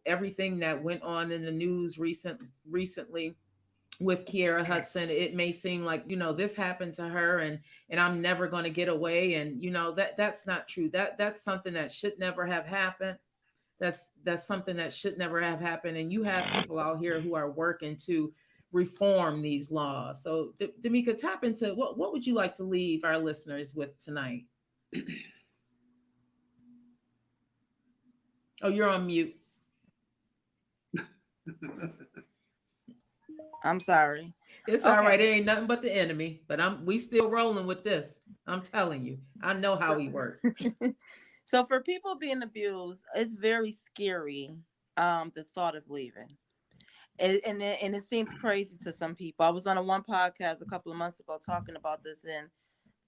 everything that went on in the news recently with Kiera Hudson, it may seem like, this happened to her, and I'm never going to get away. And, that's not true. That's something that should never have happened. That's something that should never have happened. And you have people out here who are working to reform these laws. So, D'Amica, tap into what would you like to leave our listeners with tonight? Oh, you're on mute. I'm sorry. It's all right. It ain't nothing but the enemy, but we still rolling with this. I'm telling you, I know how he works. So for people being abused, it's very scary. The thought of leaving. And it seems crazy to some people. I was on one podcast a couple of months ago talking about this, and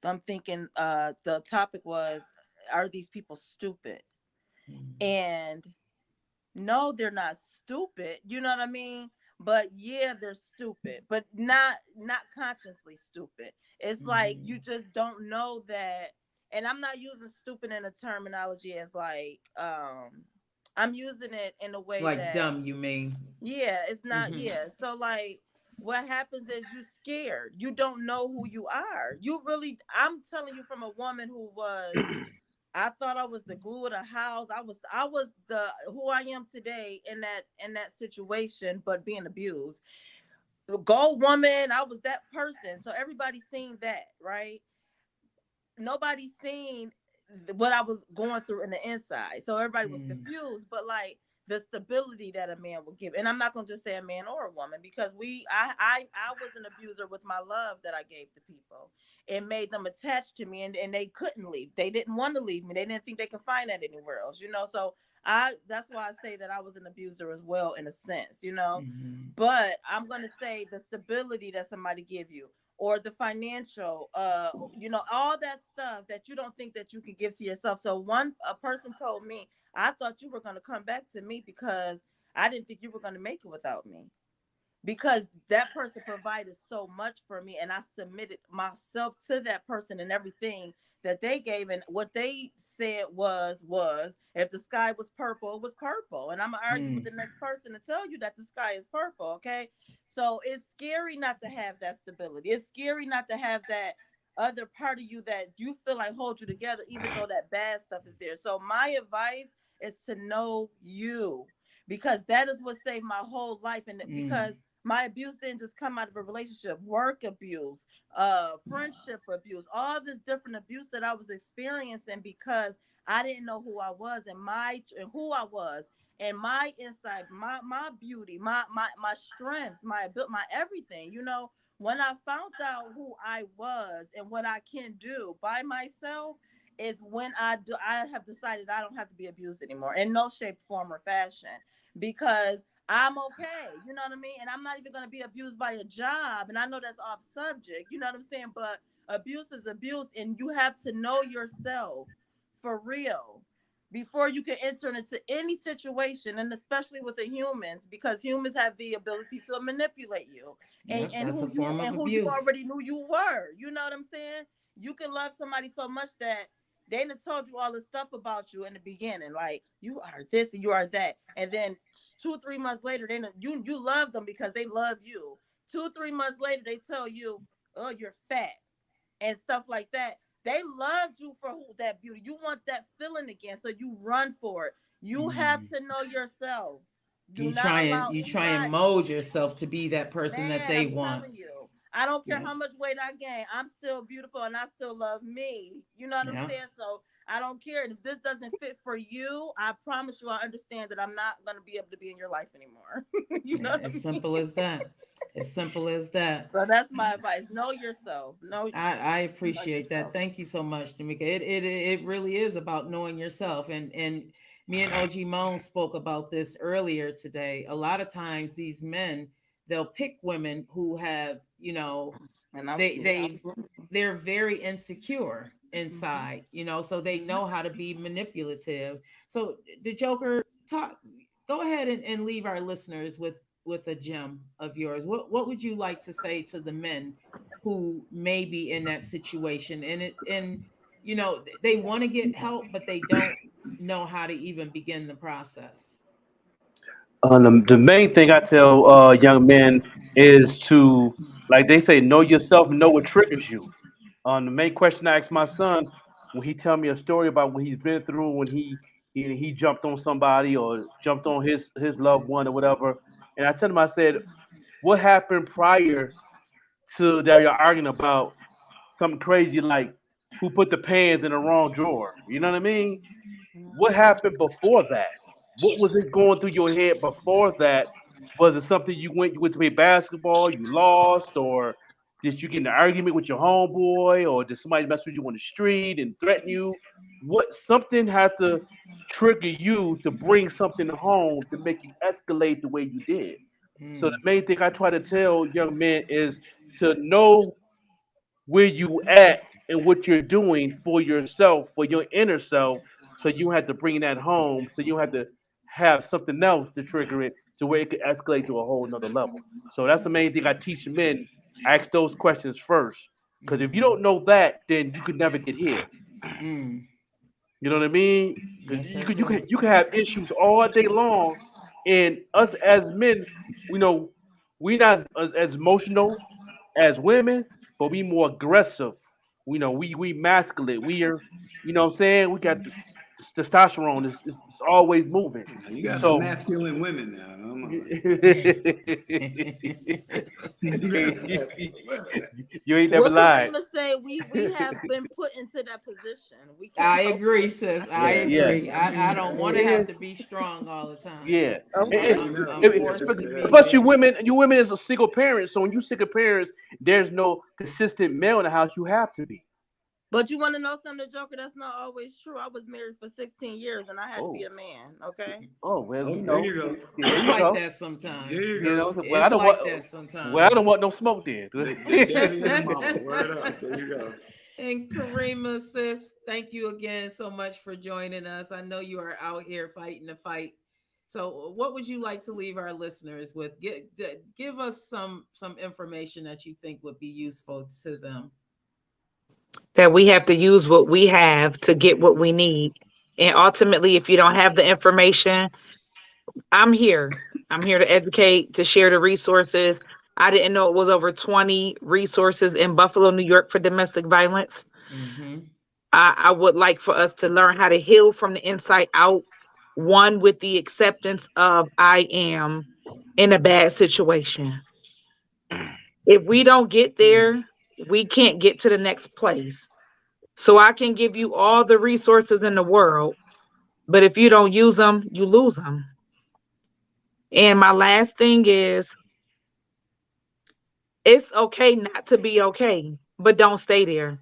I'm thinking the topic was, are these people stupid? And no, they're not stupid. You know what I mean? But yeah, they're stupid, but not consciously stupid. It's like you just don't know that. And I'm not using stupid in a terminology as like I'm using it in a way like that dumb, you mean? Yeah, it's not. Yeah, so like what happens is you're scared. You don't know who you are. I'm telling you from a woman who was. I thought I was the glue of the house. I was the who I am today in that situation, but being abused. The gold woman, I was that person. So everybody's seen that, right? Nobody's seen what I was going through in the inside. So everybody was confused, but like the stability that a man would give. And I'm not going to just say a man or a woman, because I was an abuser with my love that I gave to people. It made them attached to me, and they couldn't leave. They didn't want to leave me. They didn't think they could find that anywhere else, So that's why I say that I was an abuser as well, in a sense, But I'm going to say the stability that somebody give you, or the financial, all that stuff that you don't think that you can give to yourself. So a person told me, I thought you were going to come back to me because I didn't think you were going to make it without me. Because that person provided so much for me, and I submitted myself to that person and everything that they gave, and what they said was if the sky was purple, it was purple. And I'm gonna argue with the next person to tell you that the sky is purple. Okay, so it's scary not to have that stability. It's scary not to have that other part of you that you feel like hold you together, even though that bad stuff is there. So my advice is to know you, because that is what saved my whole life. And because my abuse didn't just come out of a relationship, work abuse, friendship abuse, all this different abuse that I was experiencing because I didn't know who I was and who I was and my inside, my beauty, my strengths, my everything. When I found out who I was and what I can do by myself is when I have decided I don't have to be abused anymore in no shape, form, or fashion, because I'm okay. You know what I mean? And I'm not even going to be abused by a job. And I know that's off subject. You know what I'm saying? But abuse is abuse. And you have to know yourself for real before you can enter into any situation. And especially with the humans, because humans have the ability to manipulate you and That's a form of who you abuse. already knew you were. You know what I'm saying? You can love somebody so much that they done told you all the stuff about you in the beginning, like you are this and you are that, and then 2-3 months later, you love them because they love you. 2-3 months later, they tell you, "Oh, you're fat," and stuff like that. They loved you for that beauty. You want that feeling again, so you run for it. You have to know yourself. Do not allow You try and anybody. mold yourself to be that person that Man, they I'm want. telling you, I don't care Yeah. how much weight I gain. I'm still beautiful and I still love me. You know what I'm Yeah. saying? So I don't care. And if this doesn't fit for you, I promise you, I understand that I'm not going to be able to be in your life anymore. You know Yeah. what I As mean? simple as that. As simple as that. So that's my advice. Know yourself. I Know appreciate that. yourself. Thank you so much, Jamaica. It really is about knowing yourself. And me and OG Moan spoke about this earlier today. A lot of times these men, they'll pick women who have, And I'm they sure. they've they're very insecure inside, so they know how to be manipulative. So the Joker, talk go ahead and leave our listeners with a gem of yours. What would you like to say to the men who may be in that situation, and they want to get help but they don't know how to even begin the process? The main thing I tell young men is to, like they say, know yourself and know what triggers you. The main question I ask my son when he tell me a story about what he's been through when he jumped on somebody or jumped on his loved one or whatever, and I tell him, I said, what happened prior to that you're arguing about something crazy like who put the pants in the wrong drawer? You know what I mean? What happened before that? What was it going through your head before that? Was it something you went to play basketball, you lost, or did you get in an argument with your homeboy, or did somebody mess with you on the street and threaten you? What something had to trigger you to bring something home to make you escalate the way you did. So the Mm, main thing I try to tell young men is to know where you at and what you're doing for yourself, for your inner self, so you have to bring that home, so you have to have something else to trigger it to where it could escalate to a whole nother level. So that's the main thing I teach men. Ask those questions first. Because if you mm-hmm. don't know that, then you could never get here. Mm. You know what I mean? Because Yes, you I could you do. could you could have issues all day long, and us as men, we know we not as emotional as women, but we more aggressive. We masculine. We are, what I'm saying, we got the testosterone. It's always moving. Now, you got some So masculine women now. Come you on. You got some masculine women now. ain't never What lied. Karima say, we have been put into that position. We can't I help agree, it. sis. I Yeah, yeah, agree. I don't want to have yeah, to be strong all the time. yeah. Okay. And, You know, I'm and- forced to be. plus, you women is a single parent. So when you single parents, there's no consistent male in the house. You have to be. But you want to know something, Joker? That's not always true. I was married for 16 years and I had to be Oh, a man. Okay. oh well, oh, there you go. there It's you like go. that sometimes. There you go. Well, I It's don't want. like that Well, I don't sometimes. want no smoke then. The daddy and the mama. Word up. There you go. And Karima, sis, thank you again so much for joining us. I know you are out here fighting the fight. So, what would you like to leave our listeners with? Give us some information that you think would be useful to them. that we have to use what we have to get what we need. And ultimately, if you don't have the information, I'm here. I'm here to educate, to share the resources. I didn't know it was over 20 resources in Buffalo, New York for domestic violence. Mm-hmm. I would like for us to learn how to heal from the inside out, one with the acceptance of I am in a bad situation. If we don't get there, we can't get to the next place. So I can give you all the resources in the world, but if you don't use them, you lose them. And my last thing is it's okay not to be okay, but don't stay there.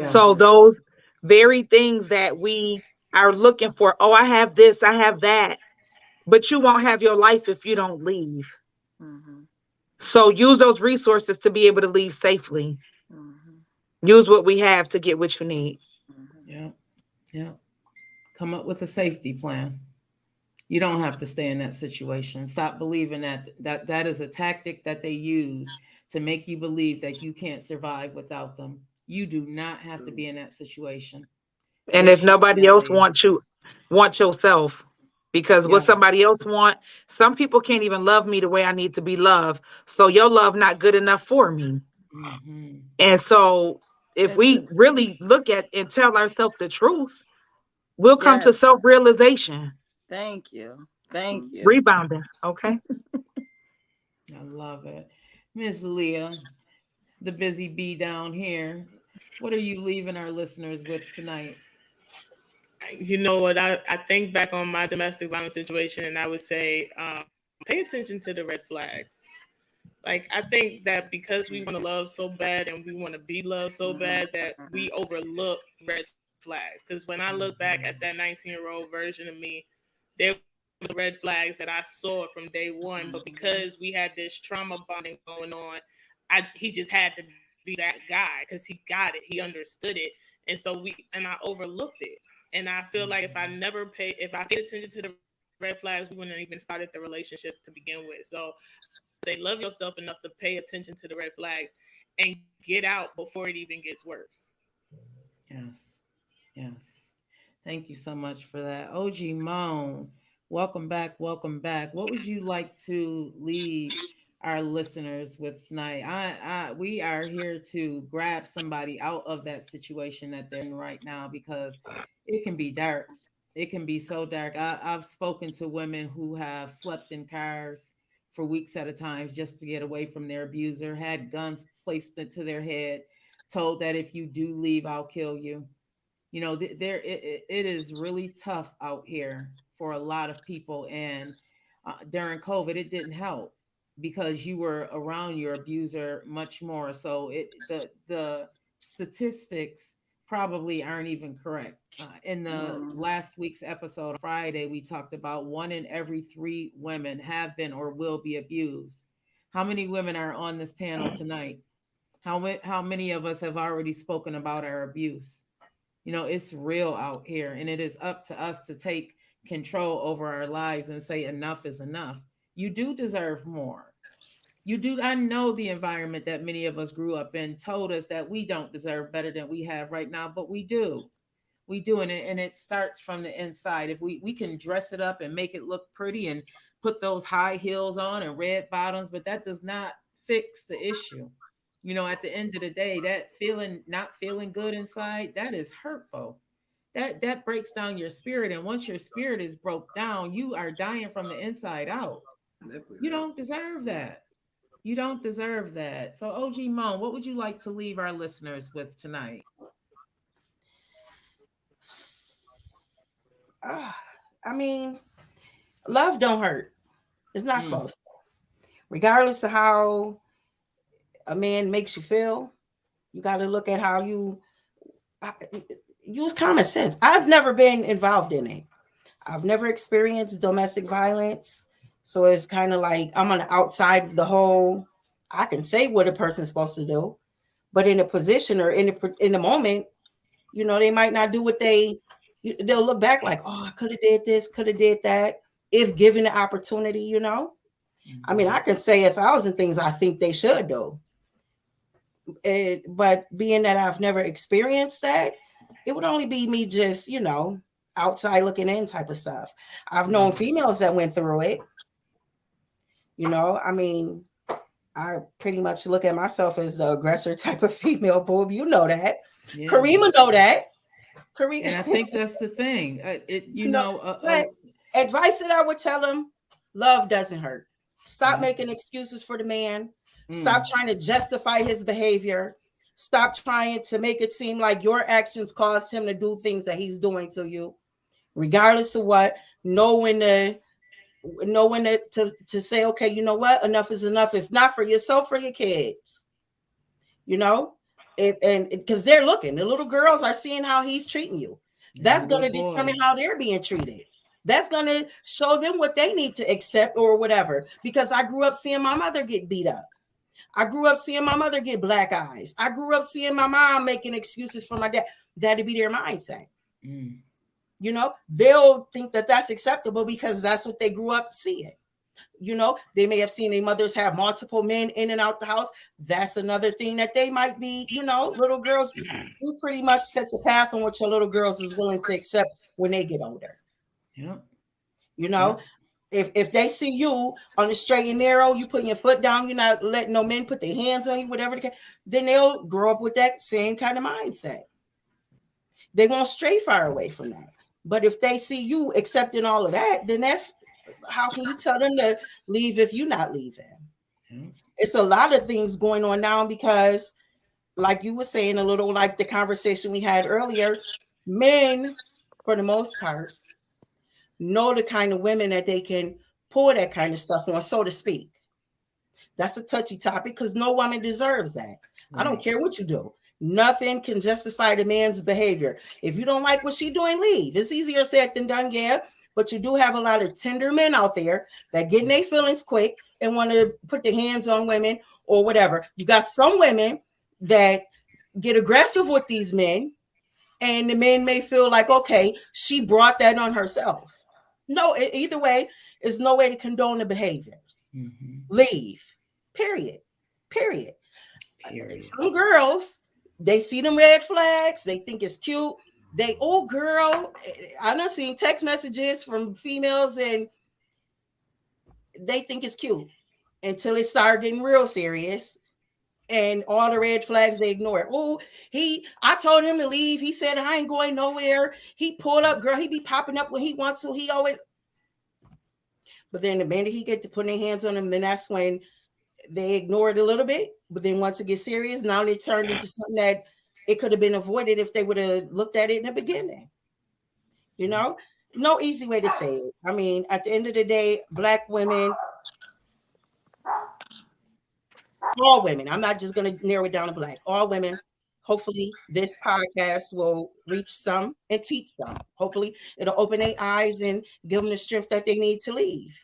So Yes. those very things that we are looking for, oh, I have this, I have that, but you won't have your life if you don't leave. Mm-hmm. So use those resources to be able to leave safely. Mm-hmm. Use what we have to get what you need. Mm-hmm. Yeah. Yeah. Come up with a safety plan. You don't have to stay in that situation. Stop believing that is a tactic that they use to make you believe that you can't survive without them. You do not have to be in that situation. And if Yes, you nobody can else leave. wants you, want yourself. Because what Yes. somebody else want, some people can't even love me the way I need to be loved. So your love not good enough for me. Mm-hmm. And so if And we just really look at and tell ourselves the truth, we'll come to yes, self-realization. thank you, thank you. Rebounding. Okay. I love it. Miss Leah, the busy bee down here. What are you leaving our listeners with tonight? You know what? I think back on my domestic violence situation, and I would say, pay attention to the red flags. Like, I think that because we want to love so bad and we want to be loved so bad that we overlook red flags. Because when I look back at that 19-year-old version of me, there was red flags that I saw from day one. But because we had this trauma bonding going on, he just had to be that guy because he got it, he understood it, and I overlooked it. And I feel like if I paid attention to the red flags, we wouldn't have even started the relationship to begin with. So say love yourself enough to pay attention to the red flags and get out before it even gets worse. Yes. Yes. Thank you so much for that. OG Moan, welcome back. Welcome back. What would you like to leave our listeners with tonight? We are here to grab somebody out of that situation that they're in right now because it can be dark. It can be so dark. I've spoken to women who have slept in cars for weeks at a time just to get away from their abuser, had guns placed into their head, told that if you do leave, I'll kill you. It is really tough out here for a lot of people, and during COVID it didn't help because you were around your abuser much more, so the statistics probably aren't even correct. In the last week's episode on Friday, we talked about 1 in every 3 women have been or will be abused. How many women are on this panel tonight? How many of us have already spoken about our abuse? It's real out here, and it is up to us to take control over our lives and say enough is enough. You do deserve more. You do. I know the environment that many of us grew up in told us that we don't deserve better than we have right now, but we do. We do, and it starts from the inside. If we can dress it up and make it look pretty and put those high heels on and red bottoms, but that does not fix the issue. At the end of the day, that feeling, not feeling good inside, that is hurtful. That breaks down your spirit, and once your spirit is broke down, you are dying from the inside out. You don't deserve that. You don't deserve that. So, OG Mon, what would you like to leave our listeners with tonight? I mean, love don't hurt. It's not Mm, supposed to. Regardless of how a man makes you feel, you got to look at how you use common sense. I've never been involved in it. I've never experienced domestic violence. So it's kind of like I'm on the outside of the whole. I can say what a person's supposed to do, but in a position or in the moment, they might not do what they'll look back like, oh, I could have did this, could have did that, if given the opportunity. I mean, I can say 1,000 things I think they should do, But being that I've never experienced that, it would only be me just, outside looking in type of stuff. I've known females that went through it. I mean, I pretty much look at myself as the aggressor type of female, boob. You know that. Yeah. Karima know that. And I think that's the thing. But advice that I would tell them: love doesn't hurt. Stop making excuses for the man. Stop trying to justify his behavior. Stop trying to make it seem like your actions caused him to do things that he's doing to you. Regardless of what, know when to say, okay, you know what? Enough is enough. If not for yourself, for your kids. And because they're looking, the little girls are seeing how he's treating you. That's going to determine how they're being treated. That's going to show them what they need to accept or whatever. Because I grew up seeing my mother get beat up. I grew up seeing my mother get black eyes. I grew up seeing my mom making excuses for my dad. That'd be their mindset. They'll think that that's acceptable because that's what they grew up seeing. They may have seen their mothers have multiple men in and out the house. That's another thing that they might be, little girls. You pretty much set the path on what your little girls is willing to accept when they get older. If they see you on the straight and narrow, you putting your foot down, you're not letting no men put their hands on you, whatever, then they'll grow up with that same kind of mindset. They won't stray far away from that. But if they see you accepting all of that, then that's how can you tell them to leave if you're not leaving? It's a lot of things going on now because, like you were saying, a little like the conversation we had earlier, men, for the most part, know the kind of women that they can pour that kind of stuff on, so to speak. That's a touchy topic because no woman deserves that. I don't care what you do. Nothing can justify the man's behavior. If you don't like what she's doing, leave. It's easier said than done, yeah. But you do have a lot of tender men out there that get in their feelings quick and want to put their hands on women or whatever. You got some women that get aggressive with these men, and the men may feel like, okay, she brought that on herself. No, either way, there's no way to condone the behaviors. Leave. Period. Some girls, they see them red flags, they think it's cute. Girl, I done seen text messages from females and they think it's cute until it started getting real serious. And all the red flags, they ignore it. Oh, I told him to leave. He said, I ain't going nowhere. He pulled up, girl. He be popping up when he wants to. He always. But then the minute he get to putting their hands on him, then that's when they ignore it a little bit. But then once it gets serious, now they turned into something that it could have been avoided if they would have looked at it in the beginning. No easy way to say it. I mean, at the end of the day, Black women, all women, I'm not just going to narrow it down to Black, all women, hopefully this podcast will reach some and teach some. Hopefully it'll open their eyes and give them the strength that they need to leave.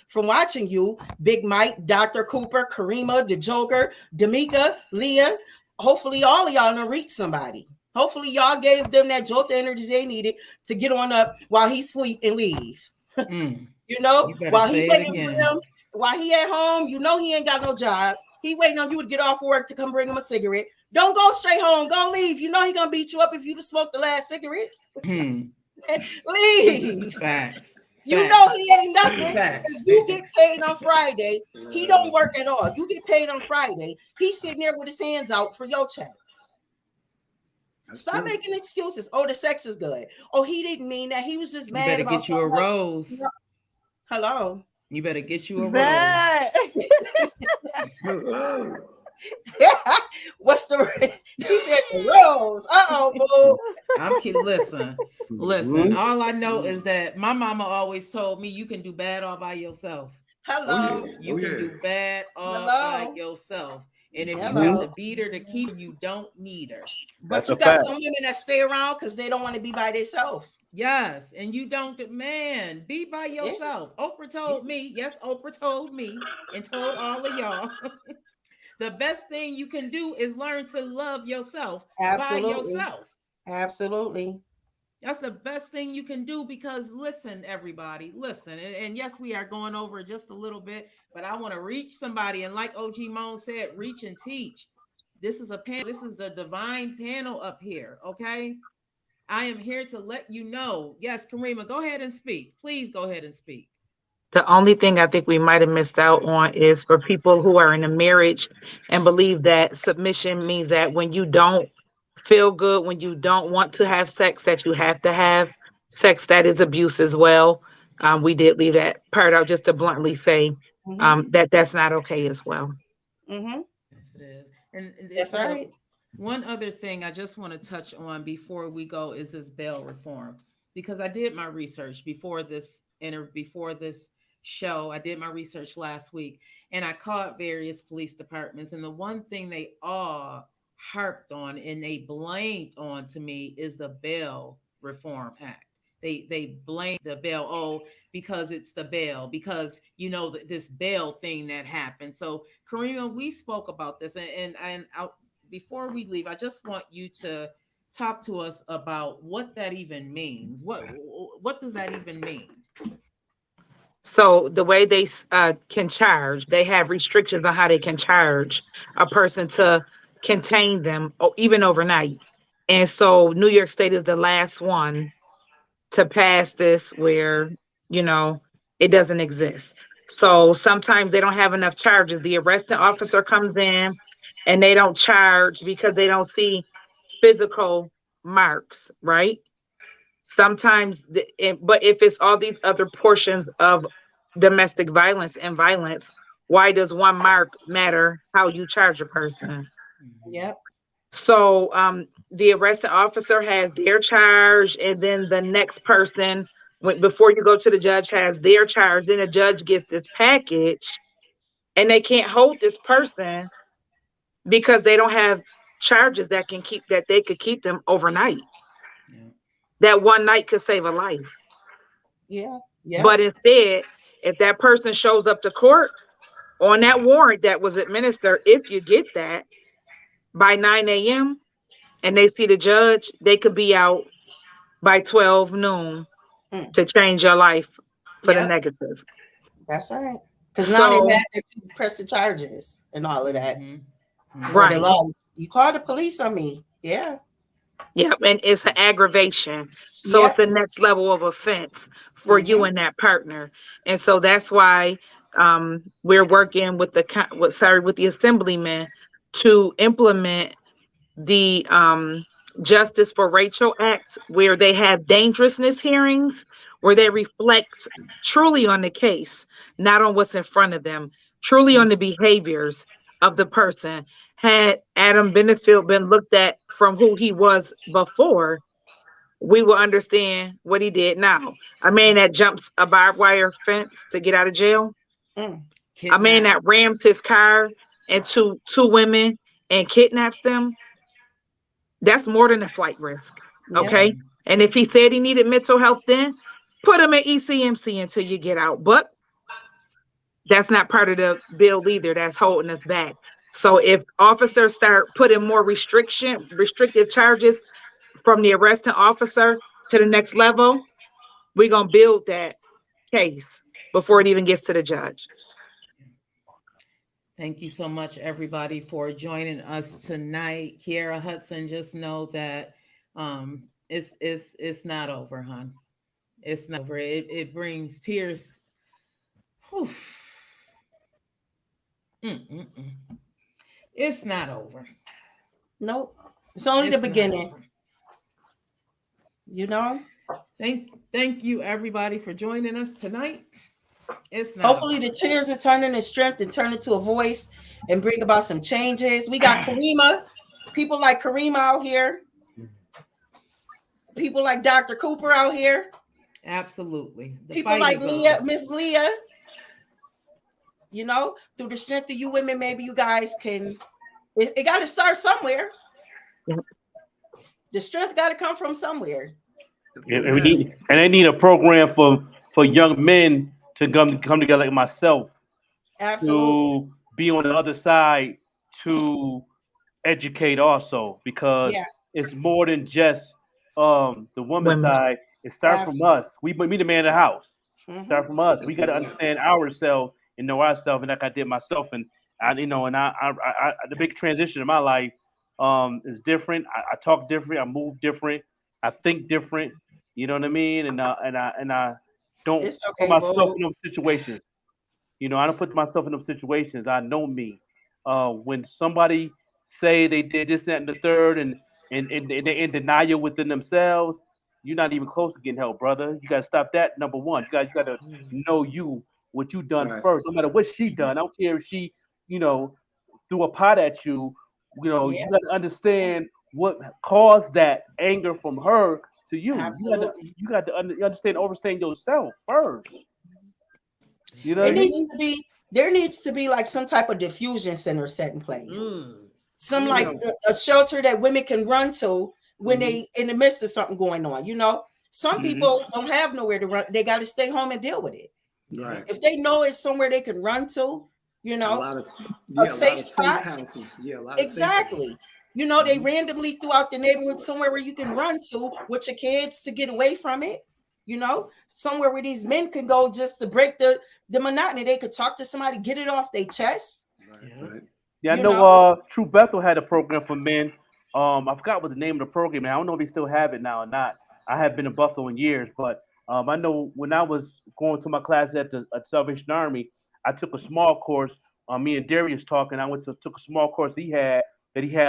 From watching you, Big Mike, Dr. Cooper, Karima, the Joker, D'Amica, Leah, hopefully all of y'all will reach somebody. Hopefully y'all gave them that jolt of energy they needed to get on up while he sleep and leave. While he waiting for them, while he at home, he ain't got no job. He waiting on you to get off work to come bring him a cigarette. Don't go straight home. Go leave. He gonna beat you up if you just smoked the last cigarette. Leave. Facts. He ain't nothing. If you get paid on Friday, he don't work at all. You get paid on Friday. He's sitting there with his hands out for your check. Stop making excuses. Oh, the sex is good. Oh, he didn't mean that. He was just mad. You better get you a rose. Hello. You better get you a rose. What's the? She said the rose. Boo. I'm kidding. Listen. All I know is that my mama always told me you can do bad all by yourself. Hello. You can do bad all by yourself. And if you have to beat her to keep her, you don't need her. But you got some women that stay around because they don't want to be by themselves. Yes, and you don't, man, be by yourself. Yeah. Oprah told me, yes, Oprah told me and told all of y'all. The best thing you can do is learn to love yourself by yourself. Absolutely. That's the best thing you can do because listen, everybody, listen. And yes, we are going over just a little bit, but I want to reach somebody. And like OG Moan said, reach and teach. This is a panel. This is the divine panel up here. Okay. I am here to let you know. Yes, Karima, go ahead and speak. Please go ahead and speak. The only thing I think we might have missed out on is for people who are in a marriage and believe that submission means that when you don't feel good, when you don't want to have sex, that you have to have sex. That is abuse as well. We did leave that part out just to bluntly say that that's not okay as well. Mm-hmm. Yes, it is. And That's right. one other thing I just want to touch on before we go is this bail reform, because I did my research before this show. I did my research last week, and I called various police departments, and the one thing they all harped on and they blamed on to me is the Bail Reform Act. They blame the bail, oh, because it's the bail, because this bail thing that happened. So Karima, we spoke about this, before we leave, I just want you to talk to us about what that even means. What does that even mean? So the way they can charge, they have restrictions on how they can charge a person to contain them, even overnight. And so New York State is the last one to pass this where, you know, it doesn't exist. So sometimes they don't have enough charges. The arresting officer comes in and they don't charge because they don't see physical marks, right? Sometimes, but if it's all these other portions of domestic violence and violence, why does one mark matter how you charge a person? Yep. So the arresting officer has their charge, and then the next person, before you go to the judge, has their charge. Then the judge gets this package, and they can't hold this person because they don't have charges that they could keep them overnight. Yeah. That one night could save a life. Yeah. Yeah. But instead, if that person shows up to court on that warrant that was administered, if you get that by 9 a.m. and they see the judge, they could be out by 12 noon to change your life for the Yep. negative. That's right. Because now they So, mad that you press the charges and all of that. Mm-hmm. Where the right. law, you call the police on me. Yeah. Yeah, and it's an aggravation. So it's Yep. the next level of offense for you and that partner. And so that's why we're working with with the assemblyman to implement the Justice for Rachel Act, where they have dangerousness hearings, where they reflect truly on the case, not on what's in front of them, truly on the behaviors of the person. Had Adam Benefield been looked at from who he was before, we will understand what he did now. A man that jumps a barbed wire fence to get out of jail, a man that rams his car into two women and kidnaps them, that's more than a flight risk. Okay. Yep. And if he said he needed mental health, then put him in ECMC until you get out. But that's not part of the bill either. That's holding us back. So if officers start putting more restrictive charges from the arresting officer to the next level, we're going to build that case before it even gets to the judge. Thank you so much, everybody, for joining us tonight. Kiera Hudson, just know that it's not over, hon. It's not over. It brings tears. Whew. Mm-mm-mm. It's not over. Nope. It's only the beginning. You know? Thank you, everybody, for joining us tonight. It's not Hopefully over. the tears will turn into strength and turn into a voice and bring about some changes. We got Karima, people like Karima out here, people like Dr. Cooper out here. Absolutely. People like Leah, Miss Leah. You know, through the strength of you women, maybe you guys can. It got to start somewhere. The strength got to come from somewhere. And they need a program for young men to come together like myself. Absolutely. To be on the other side to educate also, because it's more than just the women's side. It starts from us. We the man of the house. Start from us. We got to understand ourselves and know ourselves. And like I did myself, and The big transition in my life is different. I talk different. I move different. I think different. You know what I mean? And I don't It's put okay, myself bro. in those situations. I don't put myself in those situations. I know me. When somebody say they did this, that, and the third, and they're in denial within themselves, you're not even close to getting help, brother. You gotta stop that. Number one, you gotta know what you done Right. first. No matter what she done, I don't care if she, you know, threw a pot at you. Yeah, You gotta understand what caused that anger from her to you. You gotta absolutely. you got to understand, understand yourself first. You That's know what I It right. needs mean? to be there needs to be like some type of diffusion center set in place. Mm. Some You like Mm. know. a shelter that women can run to when Hmm. they in the midst of something going on. Some Hmm. people don't have nowhere to run. They got to stay home and deal with it. Yeah. Right. If they know it's somewhere they can run to, you A know, lot of a a lot safe of safe spot. houses. Yeah, a lot of safe houses. Exactly. They Hmm. randomly throughout the neighborhood somewhere where you can run to with your kids to get away from it. Somewhere where these men can go just to break the monotony. They could talk to somebody, get it off their chest. Right. Yeah. Right. Yeah, I You know. know, True Bethel had a program for men. I forgot what the name of the program. And I don't know if they still have it now or not. I have been in Buffalo in years, but I know when I was going to my class at Salvation Army, I took a small course. Me and Darius talking. I took a small course he had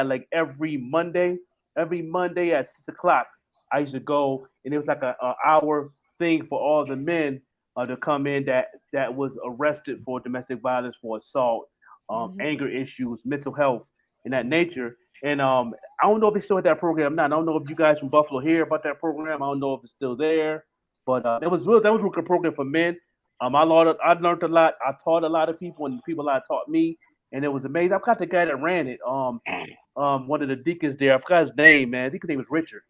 like every Monday at 6 o'clock. I used to go, and it was like a hour thing for all the men to come in that was arrested for domestic violence, for assault, Hmm. anger issues, mental health, and that nature. And I don't know if they still had that program now. I don't know if you guys from Buffalo hear about that program. I don't know if it's still there, but that was a real good program for men. I learned a lot. I taught a lot of people, and the people I taught me, and it was amazing. I forgot the guy that ran it. One of the deacons there. I forgot his name, man. I think his name was Richard.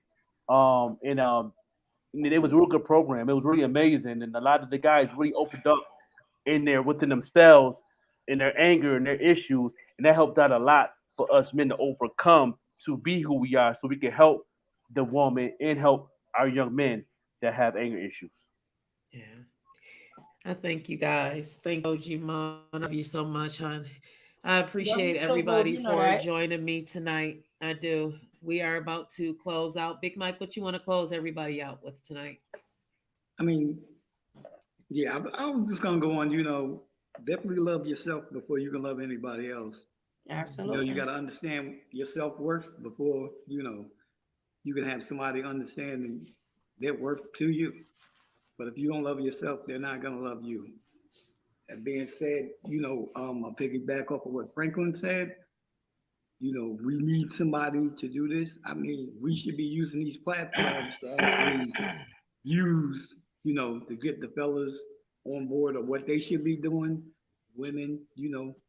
And it was a real good program. It was really amazing, and a lot of the guys really opened up in there within themselves, in their anger and their issues, and that helped out a lot for us men to overcome, to be who we are, so we can help the woman and help our young men that have anger issues. Yeah. I thank you guys. Thank you, OG Mom. I love you so much, hon. I love appreciate you too, boo. everybody You know for that. joining me tonight. I do. We are about to close out. Big Mike, what you want to close everybody out with tonight? I mean, yeah. I was just gonna go on. Definitely love yourself before you can love anybody else. You got Absolutely. to understand your self worth before you can have somebody understanding their worth to you. But if you don't love yourself, they're not gonna love you. That being said, I'll piggyback off of what Franklin said. We need somebody to do this. I mean, we should be using these platforms to actually use, to get the fellas on board of what they should be doing. Women,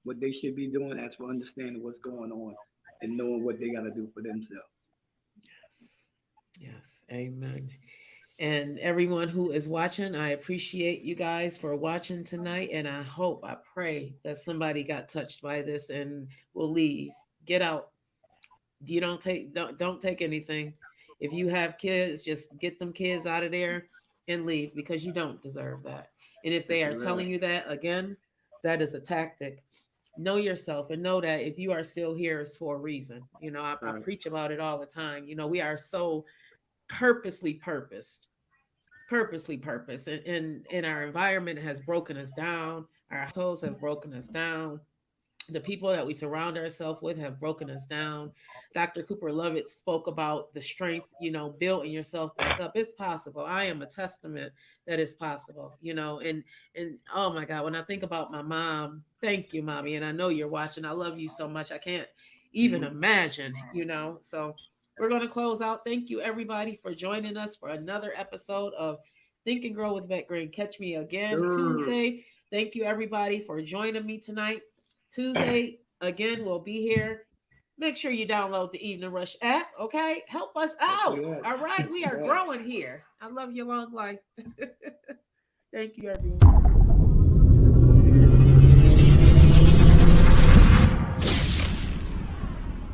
what they should be doing as for understanding what's going on and knowing what they got to do for themselves. Yes. Yes. Amen. And everyone who is watching, I appreciate you guys for watching tonight. And I pray that somebody got touched by this and will leave. Get out. You don't take anything. If you have kids, just get them kids out of there and leave, because you don't deserve that. And if they are Right. telling you that again, that is a tactic. Know yourself and know that if you are still here, it's for a reason. I Right. preach about it all the time. We are so purposely purposed, and our environment has broken us down. Our households have broken us down. The people that we surround ourselves with have broken us down. Dr. Cooper Lovett spoke about the strength, building yourself back up. It's possible. I am a testament that it's possible, and oh my God, when I think about my mom, thank you, mommy. And I know you're watching. I love you so much. I can't even Hmm. imagine, So we're going to close out. Thank you, everybody, for joining us for another episode of Think and Grow with Vette Green. Catch me again Sure. Tuesday. Thank you, everybody, for joining me tonight. Tuesday, again, we'll be here. Make sure you download the Evening Rush app, okay? Help us Yes, we out. are. All right, we are Yeah. growing here. I love your long life. Thank you, everyone.